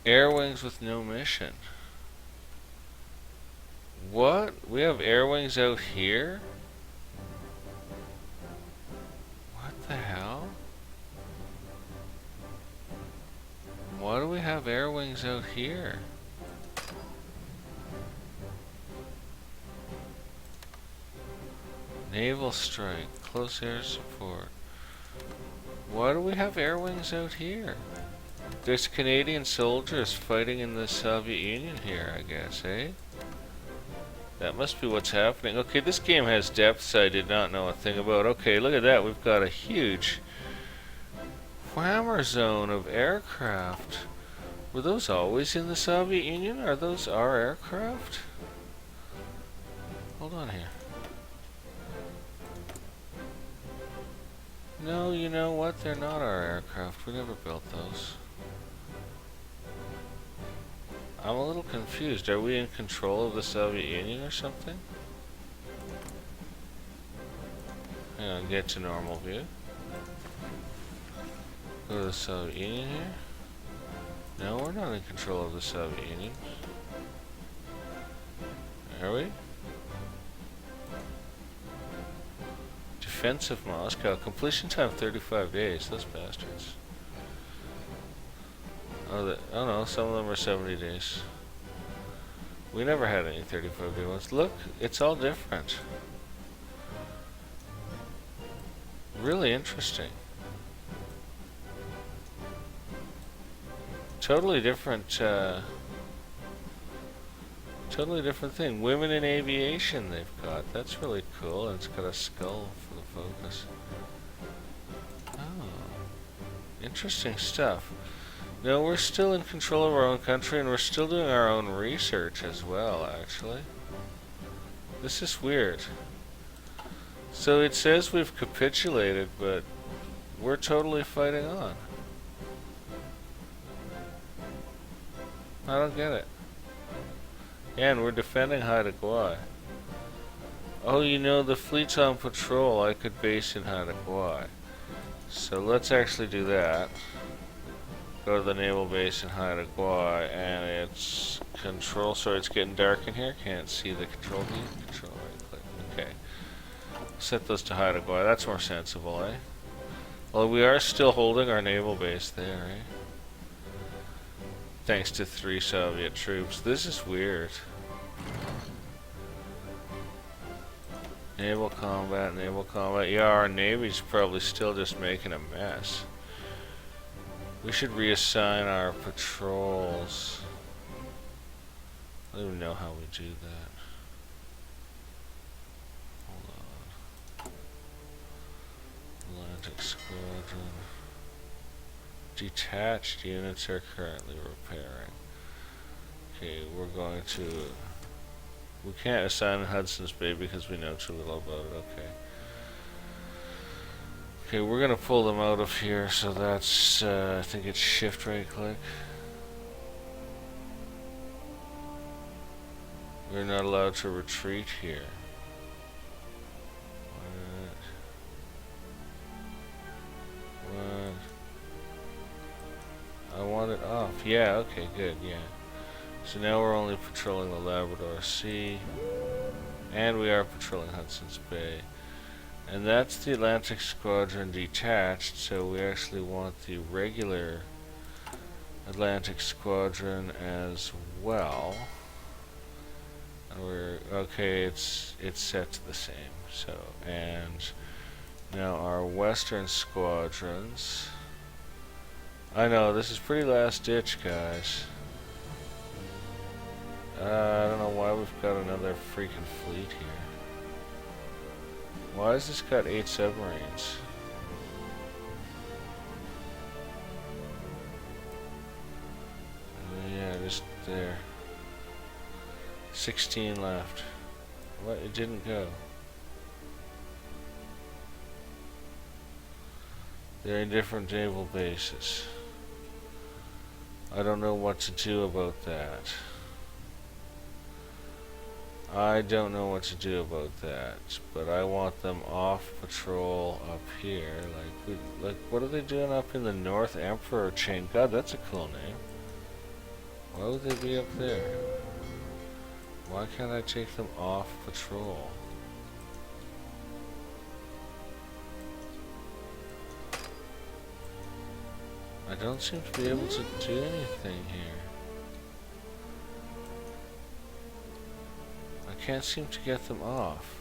[SPEAKER 1] Air wings with no mission. What? We have air wings out here? What the hell? Why do we have air wings out here? Naval strike. Close air support. Why do we have air wings out here? There's Canadian soldiers fighting in the Soviet Union here, I guess, eh? That must be what's happening. Okay, this game has depths I did not know a thing about. Okay, look at that. We've got a huge whammer zone of aircraft. Were those always in the Soviet Union? Are those our aircraft? Hold on here. No, you know what? They're not our aircraft. We never built those. I'm a little confused. Are we in control of the Soviet Union or something? Hang on, get to normal view. Go to the Soviet Union here. No, we're not in control of the Soviet Union. Are we? Defense of Moscow. Completion time 35 days. Those bastards. Oh no, some of them are 70 days. We never had any 35-day ones. Look, it's all different. Really interesting. Totally different, totally different thing. Women in aviation they've got. That's really cool, and it's got a skull for the focus. Oh. Interesting stuff. No, we're still in control of our own country, and we're still doing our own research as well, actually. This is weird. So it says we've capitulated, but we're totally fighting on. I don't get it. Yeah, and we're defending Haida Gwaii. Oh, you know, the fleet's on patrol. I could base in Haida Gwaii. So let's actually do that. Go to the naval base in Haida Gwaii, and it's control. Sorry, it's getting dark in here. Can't see the control key. Control right click. Okay. Set those to Haida Gwaii. That's more sensible, eh? Well, we are still holding our naval base there, eh? Thanks to 3 Soviet troops. This is weird. Naval combat, naval combat. Yeah, our navy's probably still just making a mess. We should reassign our patrols. I don't even know how we do that. Hold on. Atlantic Squadron. Detached units are currently repairing. Okay, we're going to... We can't assign Hudson's Bay because we know too little about it. Okay. Okay, we're gonna pull them out of here, so that's, I think it's shift right click. We're not allowed to retreat here. What? I want it off. Yeah, okay, good, yeah. So now we're only patrolling the Labrador Sea. And we are patrolling Hudson's Bay. And that's the Atlantic Squadron detached, so we actually want the regular Atlantic Squadron as well. And we're okay, it's set to the same. So, and now our Western squadrons. I know, this is pretty last ditch, guys. I don't know why we've got another freaking fleet here. Why has this got 8 submarines? Yeah, just there. 16 left. What? It didn't go. They're in different naval bases. I don't know what to do about that. I don't know what to do about that, but I want them off patrol up here. Like what are they doing up in the North Emperor chain? God, that's a cool name. Why would they be up there? Why can't I take them off patrol? I don't seem to be able to do anything here. I can't seem to get them off.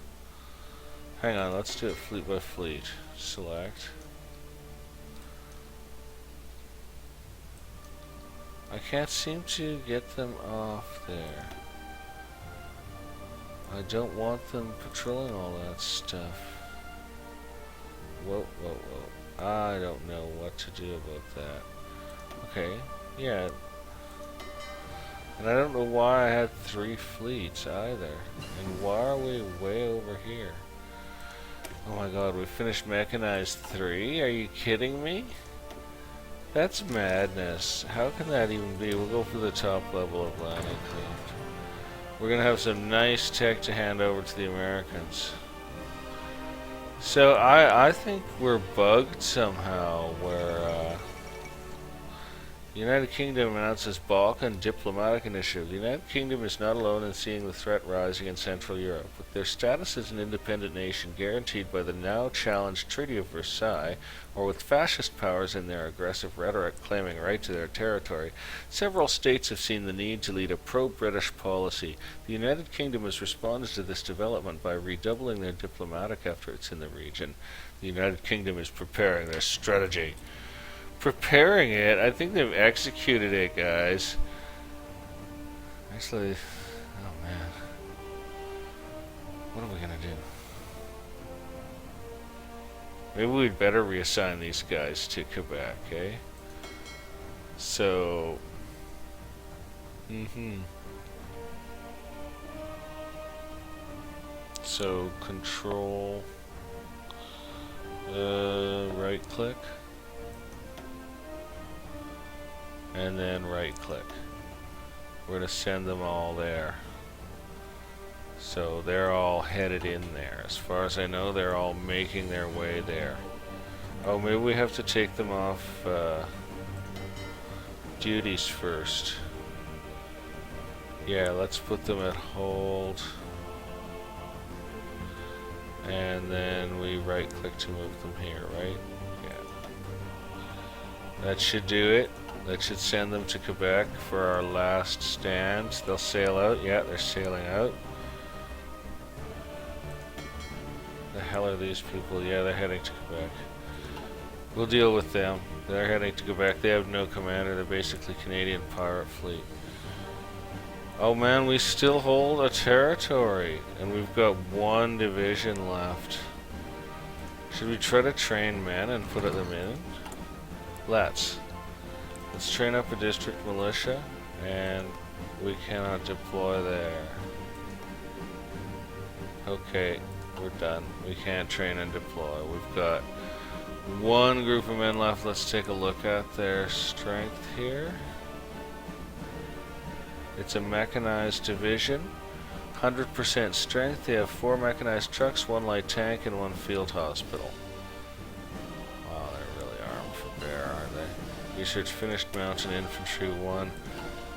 [SPEAKER 1] Hang on, let's do it fleet by fleet. Select. I can't seem to get them off there. I don't want them patrolling all that stuff. Whoa, whoa, whoa. I don't know what to do about that. Okay, yeah. And I don't know why I had 3 fleets either. And why are we way over here? Oh my god, we finished Mechanized 3? Are you kidding me? That's madness. How can that even be? We'll go for the top level of landing craft. We're gonna have some nice tech to hand over to the Americans. So I think we're bugged somehow where the United Kingdom announces Balkan diplomatic initiative. The United Kingdom is not alone in seeing the threat rising in Central Europe. With their status as an independent nation guaranteed by the now challenged Treaty of Versailles, or with fascist powers in their aggressive rhetoric claiming right to their territory, several states have seen the need to lead a pro-British policy. The United Kingdom has responded to this development by redoubling their diplomatic efforts in the region. The United Kingdom is preparing their strategy. Preparing it? I think they've executed it, guys. Actually, oh man. What are we gonna do? Maybe we'd better reassign these guys to Quebec, eh? So... So, control... Right click. And then right click. We're going to send them all there. So they're all headed in there. As far as I know, they're all making their way there. Oh, maybe we have to take them off duties first. Yeah, let's put them at hold. And then we right click to move them here, right? Yeah. That should do it. That should send them to Quebec for our last stand. They'll sail out. Yeah, they're sailing out. The hell are these people? Yeah, they're heading to Quebec. We'll deal with them. They're heading to Quebec. They have no commander. They're basically Canadian pirate fleet. Oh man, we still hold a territory. And we've got one division left. Should we try to train men and put them in? Let's train up a district militia. And we cannot deploy there. Okay, we're done. We can't train and deploy. We've got one group of men left. Let's take a look at their strength here. It's a mechanized division. 100% strength. They have 4 mechanized trucks, 1 light tank, and 1 field hospital. Wow, they're really armed for bear, aren't they? Research finished. Mountain infantry 1.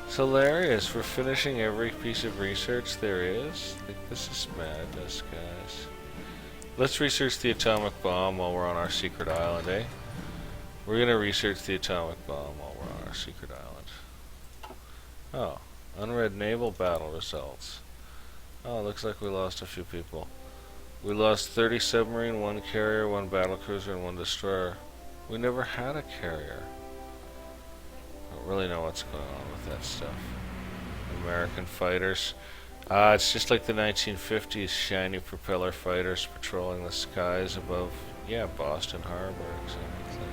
[SPEAKER 1] It's hilarious. We're finishing every piece of research there is. Like, this is madness, guys. Let's research the atomic bomb while we're on our secret island, eh? We're gonna research the atomic bomb while we're on our secret island. Oh, unread naval battle results. Oh, looks like we lost a few people. We lost 30 submarine, 1 carrier, 1 battlecruiser, and 1 destroyer. We never had a carrier. I don't really know what's going on with that stuff. American fighters. It's just like the 1950s, shiny propeller fighters patrolling the skies above, yeah, Boston Harbor, exactly.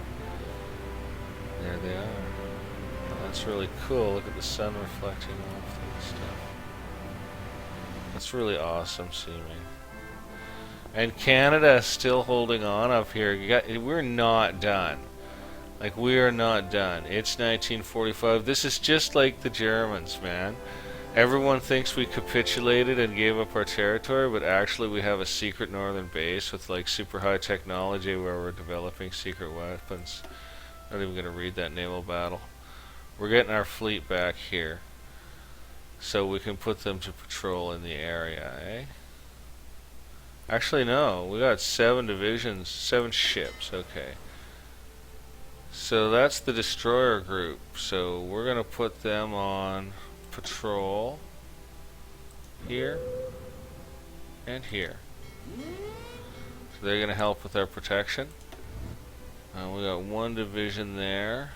[SPEAKER 1] There they are. Oh, that's really cool. Look at the sun reflecting off that stuff. That's really awesome seeming. And Canada still holding on up here. We're not done. Like, we are not done. It's 1945. This is just like the Germans, man. Everyone thinks we capitulated and gave up our territory, but actually we have a secret northern base with like super high technology where we're developing secret weapons. Not even gonna read that naval battle. We're getting our fleet back here, so we can put them to patrol in the area, eh? Actually, no. We got 7 divisions, 7 ships. Okay. So that's the destroyer group. So we're gonna put them on patrol here and here. So they're going to help with our protection. We got 1 division there.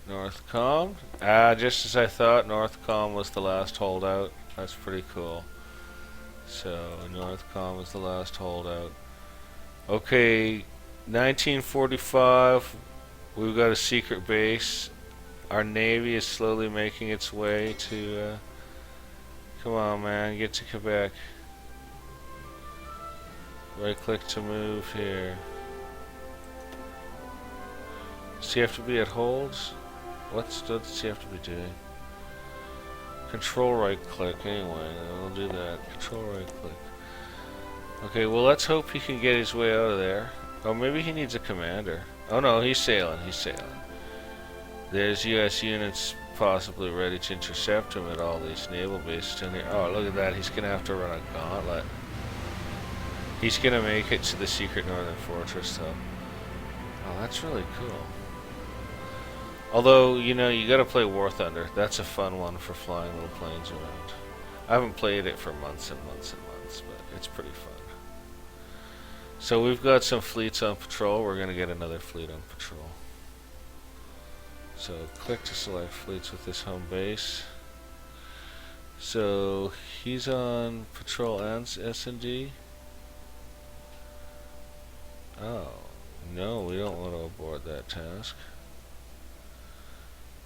[SPEAKER 1] NorthCom. Just as I thought, NorthCom was the last holdout. That's pretty cool. So NorthCom was the last holdout. Okay, 1945. We've got a secret base. Our Navy is slowly making its way to, come on man, get to Quebec. Right click to move here. Does he have to be at holds? What does he have to be doing? Control right click, anyway, we'll do that. Control right click. Okay, well let's hope he can get his way out of there. Oh, maybe he needs a commander. Oh no, he's sailing, he's sailing. There's US units possibly ready to intercept him at all these naval bases down here. Oh, look at that. He's going to have to run a gauntlet. He's going to make it to the secret northern fortress, though. Oh, that's really cool. Although, you know, you got to play War Thunder. That's a fun one for flying little planes around. I haven't played it for months and months and months, but it's pretty fun. So we've got some fleets on patrol. We're going to get another fleet on patrol. So click to select fleets with this home base. So he's on patrol and S&D. Oh, no, we don't want to abort that task.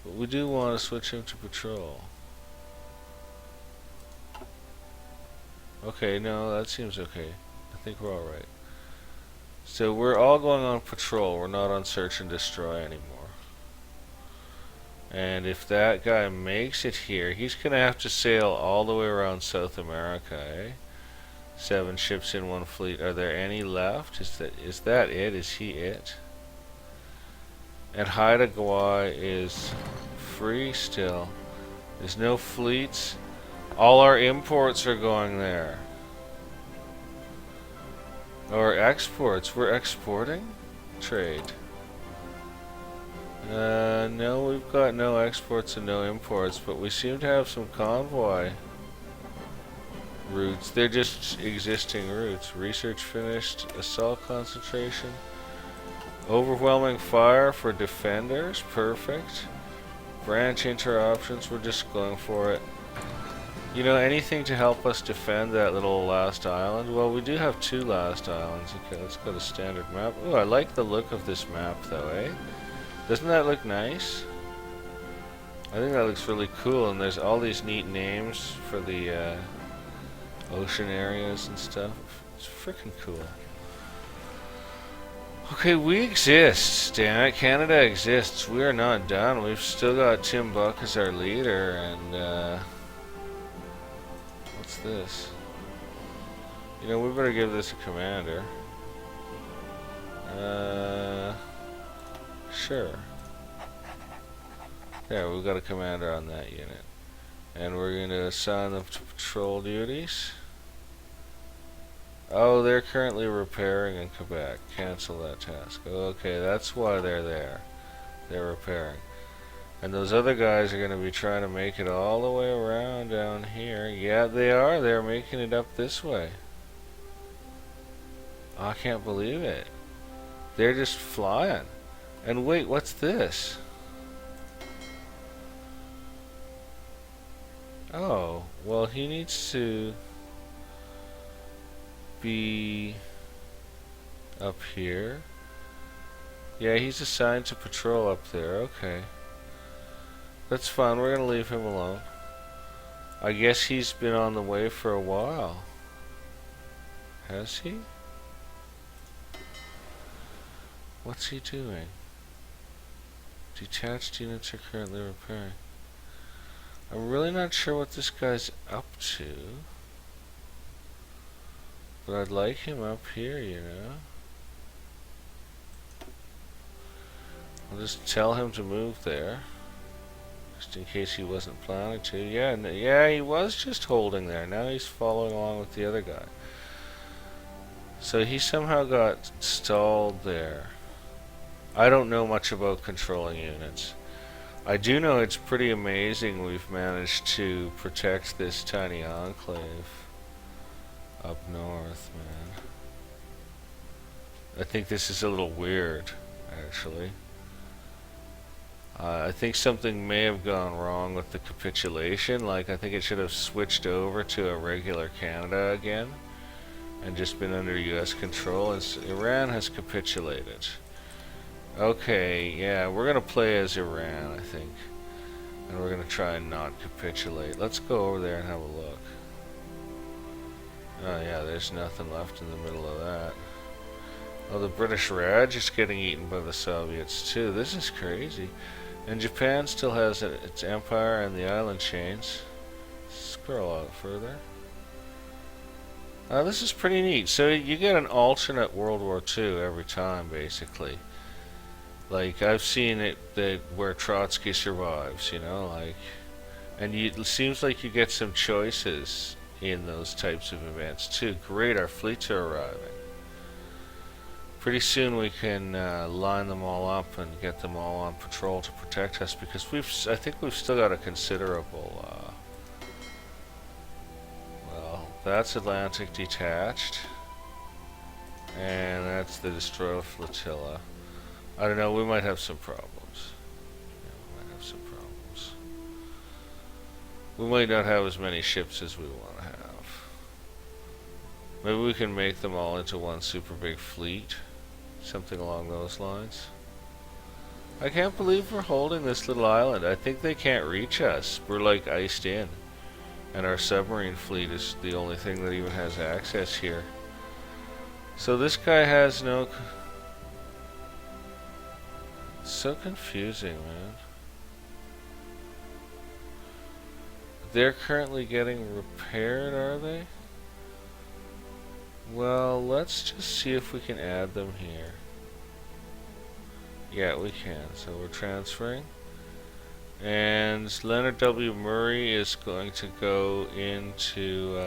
[SPEAKER 1] But we do want to switch him to patrol. Okay, no, that seems okay. I think we're alright. So we're all going on patrol. We're not on search and destroy anymore. And if that guy makes it here, he's going to have to sail all the way around South America, eh? 7 ships in 1 fleet. Are there any left? Is that it? Is he it? And Haida Gwaii is free still. There's no fleets. All our imports are going there. Or exports. We're exporting? Trade. No, we've got no exports and no imports, but we seem to have some convoy routes. They're just existing routes. Research finished. Assault concentration. Overwhelming fire for defenders. Perfect. Branch inter-options. We're just going for it. You know, anything to help us defend that little last island? Well, we do have 2 last islands. Okay, let's go to standard map. Ooh, I like the look of this map though, eh? Doesn't that look nice? I think that looks really cool, and there's all these neat names for the ocean areas and stuff. It's freaking cool. Okay, we exist, damn it. Canada exists. We are not done. We've still got Tim Buck as our leader, and what's this? You know, we better give this a commander. Sure. There, we've got a commander on that unit. And we're going to assign them to patrol duties. Oh, they're currently repairing in Quebec. Cancel that task. Okay, that's why they're there. They're repairing. And those other guys are going to be trying to make it all the way around down here. Yeah, they are. They're making it up this way. Oh, I can't believe it. They're just flying. And wait, what's this? Oh, well, he needs to be up here. Yeah, he's assigned to patrol up there. Okay. That's fine. We're going to leave him alone. I guess he's been on the way for a while. Has he? What's he doing? Detached units are currently repairing. I'm really not sure what this guy's up to. But I'd like him up here, you know. I'll just tell him to move there. Just in case he wasn't planning to. Yeah, yeah, he was just holding there. Now he's following along with the other guy. So he somehow got stalled there. I don't know much about controlling units. I do know it's pretty amazing we've managed to protect this tiny enclave up north, man. I think this is a little weird, actually. I think something may have gone wrong with the capitulation. Like, I think it should have switched over to a regular Canada again and just been under US control, as Iran has capitulated. Okay, yeah, we're gonna play as Iran, I think. And we're gonna try and not capitulate. Let's go over there and have a look. Oh yeah, there's nothing left in the middle of that. Oh, the British Raj is getting eaten by the Soviets too. This is crazy. And Japan still has its empire and the island chains. Scroll out further. This is pretty neat. So you get an alternate World War II every time, basically. Like, I've seen it where Trotsky survives, you know, like, and it seems like you get some choices in those types of events too. Great, our fleets are arriving. Pretty soon we can line them all up and get them all on patrol to protect us, because I think we've still got a considerable, well, that's Atlantic detached, and that's the destroyer flotilla. I don't know, we might have some problems. Yeah, we might have some problems. We might not have as many ships as we want to have. Maybe we can make them all into one super big fleet. Something along those lines. I can't believe we're holding this little island. I think they can't reach us. We're like iced in. And our submarine fleet is the only thing that even has access here. So this guy has no... So confusing, man. They're currently getting repaired, are they? Well, let's just see if we can add them here. Yeah, we can. So we're transferring. And Leonard W. Murray is going to go into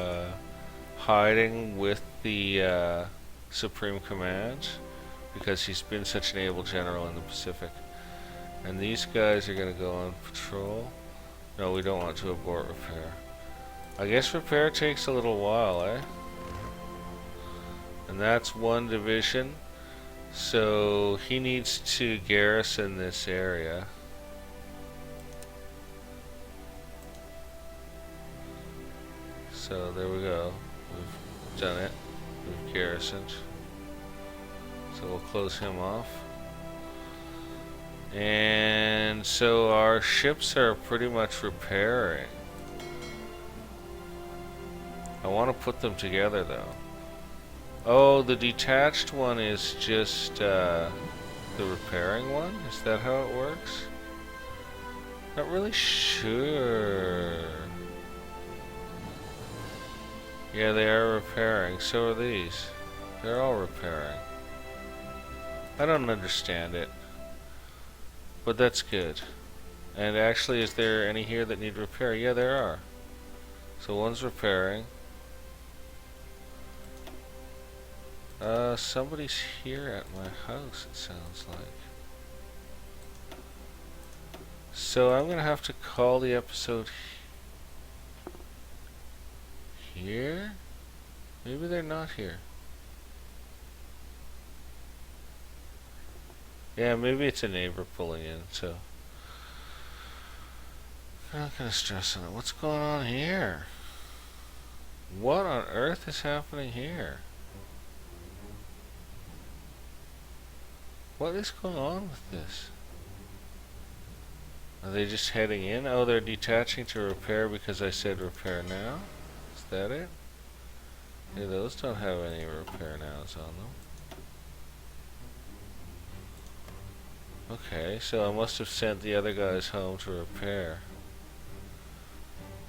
[SPEAKER 1] hiding with the Supreme Command because he's been such an able general in the Pacific. And these guys are going to go on patrol. No, we don't want to abort repair. I guess repair takes a little while, eh? And that's one division. So he needs to garrison this area. So there we go. We've done it. We've garrisoned. So we'll close him off. And so our ships are pretty much repairing. I want to put them together though. Oh, the detached one is just the repairing one? Is that how it works? Not really sure. Yeah, they are repairing. So are these. They're all repairing. I don't understand it. But that's good. And actually, is there any here that need repair? Yeah, there are. So one's repairing. Somebody's here at my house, it sounds like. So I'm gonna have to call the episode here? Maybe they're not here. Yeah, maybe it's a neighbor pulling in, so I'm not gonna stress on it. What's going on here? What on earth is happening here? What is going on with this? Are they just heading in? Oh, they're detaching to repair because I said repair now? Is that it? Yeah, those don't have any repair nows on them. Okay, so I must have sent the other guys home to repair.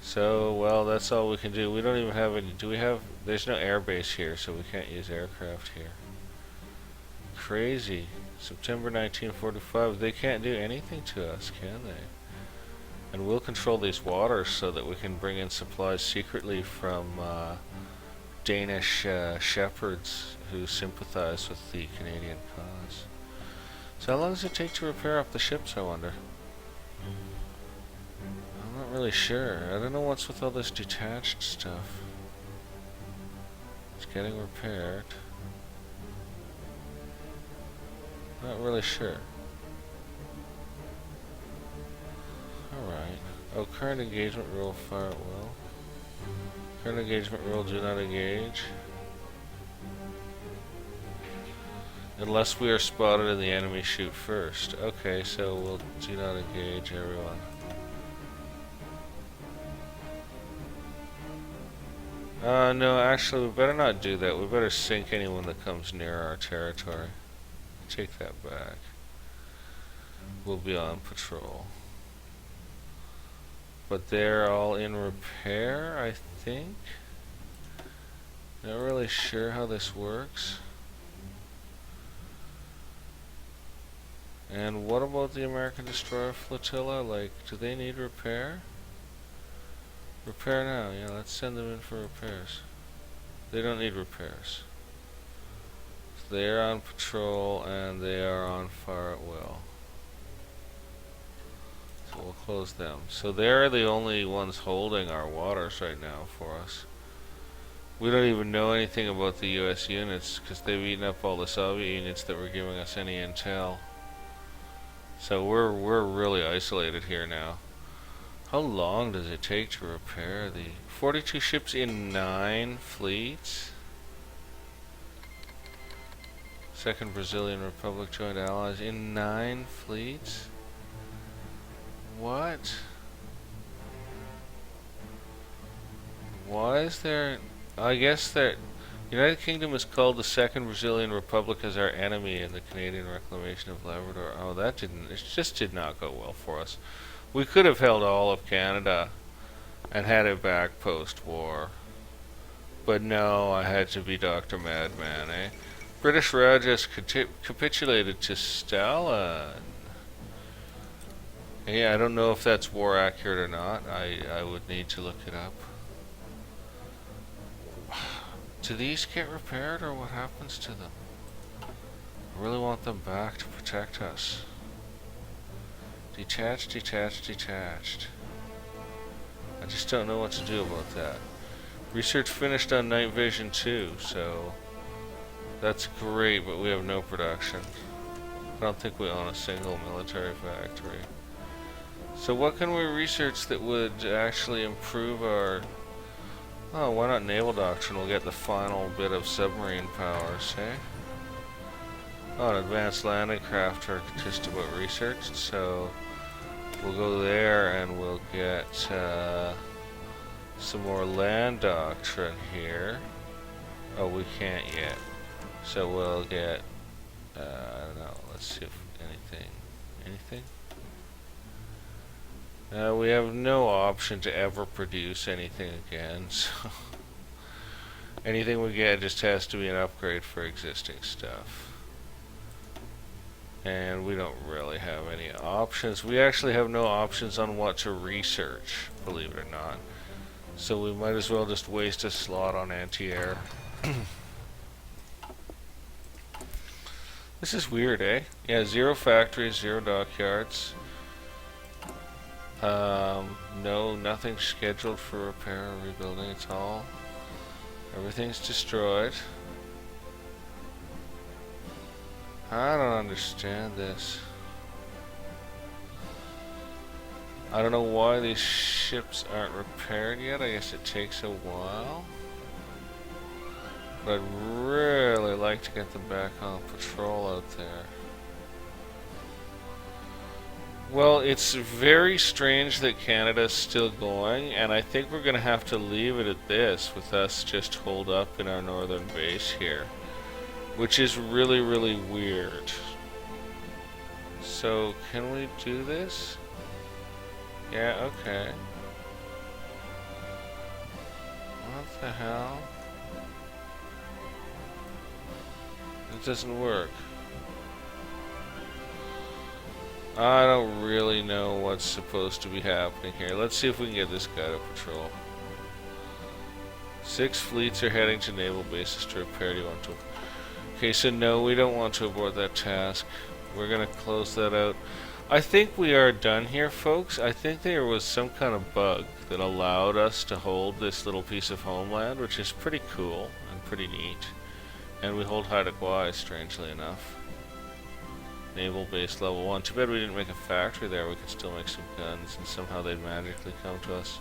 [SPEAKER 1] So, well, that's all we can do. We don't even have any... Do we have... There's no airbase here, so we can't use aircraft here. Crazy. September 1945. They can't do anything to us, can they? And we'll control these waters so that we can bring in supplies secretly from Danish shepherds who sympathize with the Canadian cause. So how long does it take to repair up the ships, I wonder? I'm not really sure. I don't know what's with all this detached stuff. It's getting repaired. Not really sure. Alright. Oh, current engagement rule, fire at will. Current engagement rule, do not engage. Unless we are spotted and the enemy shoot first. Okay, so we'll do not engage everyone. No, actually we better not do that. We better sink anyone that comes near our territory. Take that back. We'll be on patrol. But they're all in repair, I think. Not really sure how this works. And what about the American destroyer flotilla? Like, do they need repair? Repair now. Yeah, let's send them in for repairs. They don't need repairs. So they are on patrol and they are on fire at will. So we'll close them. So they're the only ones holding our waters right now for us. We don't even know anything about the US units because they've eaten up all the Soviet units that were giving us any intel. So we're really isolated here now. How long does it take to repair the 42 ships in 9 fleets? Second Brazilian Republic joined allies in 9 fleets? What? Why is there... I guess that... United Kingdom is called the Second Brazilian Republic as our enemy in the Canadian reclamation of Labrador. Oh, it just did not go well for us. We could have held all of Canada and had it back post-war. But no, I had to be Dr. Madman, eh? British Raj has capitulated to Stalin. Yeah, I don't know if that's war accurate or not. I would need to look it up. Do these get repaired or what happens to them? I really want them back to protect us. Detached, detached, detached. I just don't know what to do about that. Research finished on night vision 2, so that's great, but we have no production. I don't think we own a single military factory. So what can we research that would actually improve our... Oh, why not naval doctrine? We'll get the final bit of submarine powers, eh? Oh, an advanced landing craft are just about researched, so we'll go there and we'll get some more land doctrine here. Oh, we can't yet. So we'll get, I don't know, let's see if anything? We have no option to ever produce anything again, so anything we get just has to be an upgrade for existing stuff. And we don't really have any options. We actually have no options on what to research, believe it or not. So we might as well just waste a slot on anti-air. This is weird, eh? Yeah, 0 factories, 0 dockyards. No, nothing scheduled for repair or rebuilding at all. Everything's destroyed. I don't understand this. I don't know why these ships aren't repaired yet. I guess it takes a while. But I'd really like to get them back on patrol out there. Well, it's very strange that Canada's still going, and I think we're going to have to leave it at this, with us just holed up in our northern base here. Which is really, really weird. So, can we do this? Yeah, okay. What the hell? It doesn't work. I don't really know what's supposed to be happening here. Let's see if we can get this guy to patrol. 6 fleets are heading to naval bases to repair. Do you want to? Okay, so no, we don't want to abort that task. We're gonna close that out. I think we are done here, folks. I think there was some kind of bug that allowed us to hold this little piece of homeland, which is pretty cool and pretty neat. And we hold Haida Gwaii, strangely enough. Naval base level 1. Too bad we didn't make a factory there. We could still make some guns, and somehow they'd magically come to us.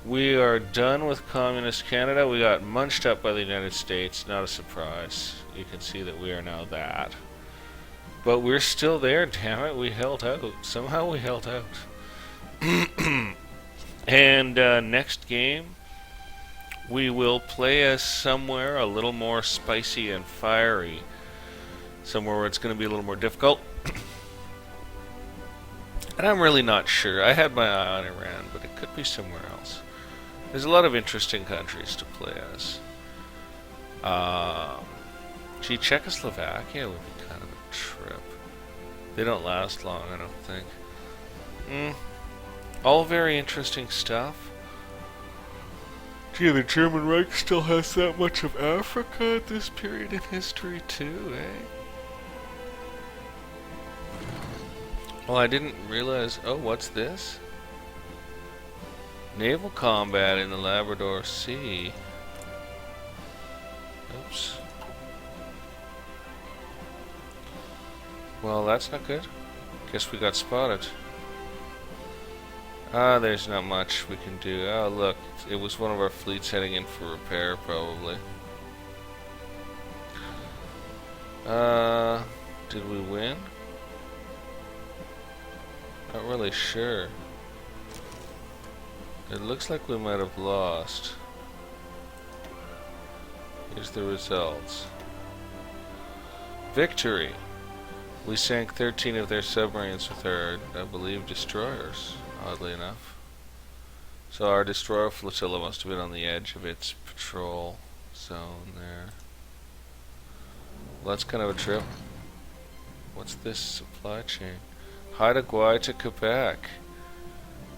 [SPEAKER 1] We are done with Communist Canada. We got munched up by the United States. Not a surprise. You can see that we are now that. But we're still there, damn it. We held out. Somehow we held out. And next game, we will play as somewhere a little more spicy and fiery. Somewhere where it's going to be a little more difficult. And I'm really not sure. I had my eye on Iran, but it could be somewhere else. There's a lot of interesting countries to play as. Gee, Czechoslovakia would be kind of a trip. They don't last long, I don't think. All very interesting stuff. Gee, the German Reich still has that much of Africa at this period in history too, eh? Well, I didn't realize... Oh, what's this? Naval combat in the Labrador Sea. Oops. Well, that's not good. Guess we got spotted. Ah, there's not much we can do. Oh, look. It was one of our fleets heading in for repair, probably. Did we win? Not really sure. It looks like we might have lost. Here's the results. Victory! We sank 13 of their submarines with our, I believe, destroyers, oddly enough. So our destroyer flotilla must have been on the edge of its patrol zone there. Well, that's kind of a trip. What's this supply chain? Haida Gwaii to Quebec.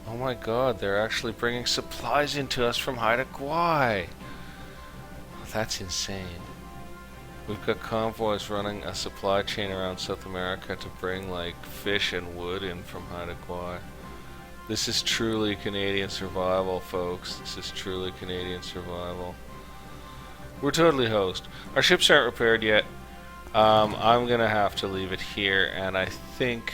[SPEAKER 1] Oh my god, they're actually bringing supplies into us from Haida Gwaii. That's insane. We've got convoys running a supply chain around South America to bring like fish and wood in from Haida Gwaii. This is truly Canadian survival, folks. This is truly Canadian survival. We're totally host. Our ships aren't repaired yet. I'm gonna have to leave it here, and I think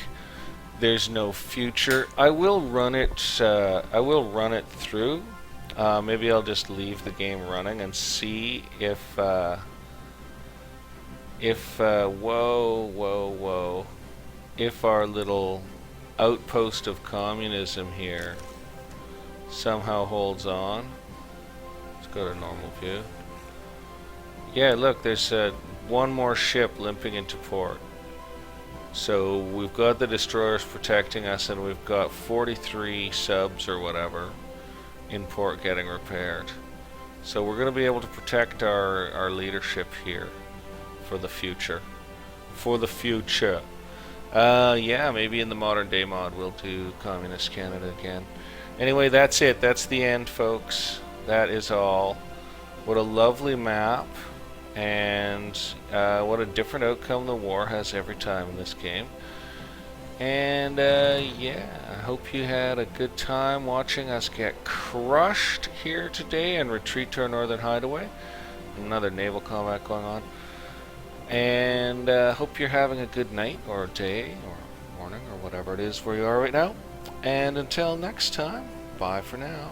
[SPEAKER 1] there's no future. I will run it through. Maybe I'll just leave the game running and see if if our little outpost of communism here somehow holds on. Let's go to normal view. Yeah, look, there's one more ship limping into port. So we've got the destroyers protecting us, and we've got 43 subs or whatever in port getting repaired. So we're going to be able to protect our leadership here for the future. For the future. Yeah, maybe in the modern day mod we'll do Communist Canada again. Anyway, that's it. That's the end, folks. That is all. What a lovely map. And what a different outcome the war has every time in this game. And yeah, I hope you had a good time watching us get crushed here today and retreat to our northern hideaway. Another naval combat going on. And hope you're having a good night or day or morning or whatever it is where you are right now. And until next time, bye for now.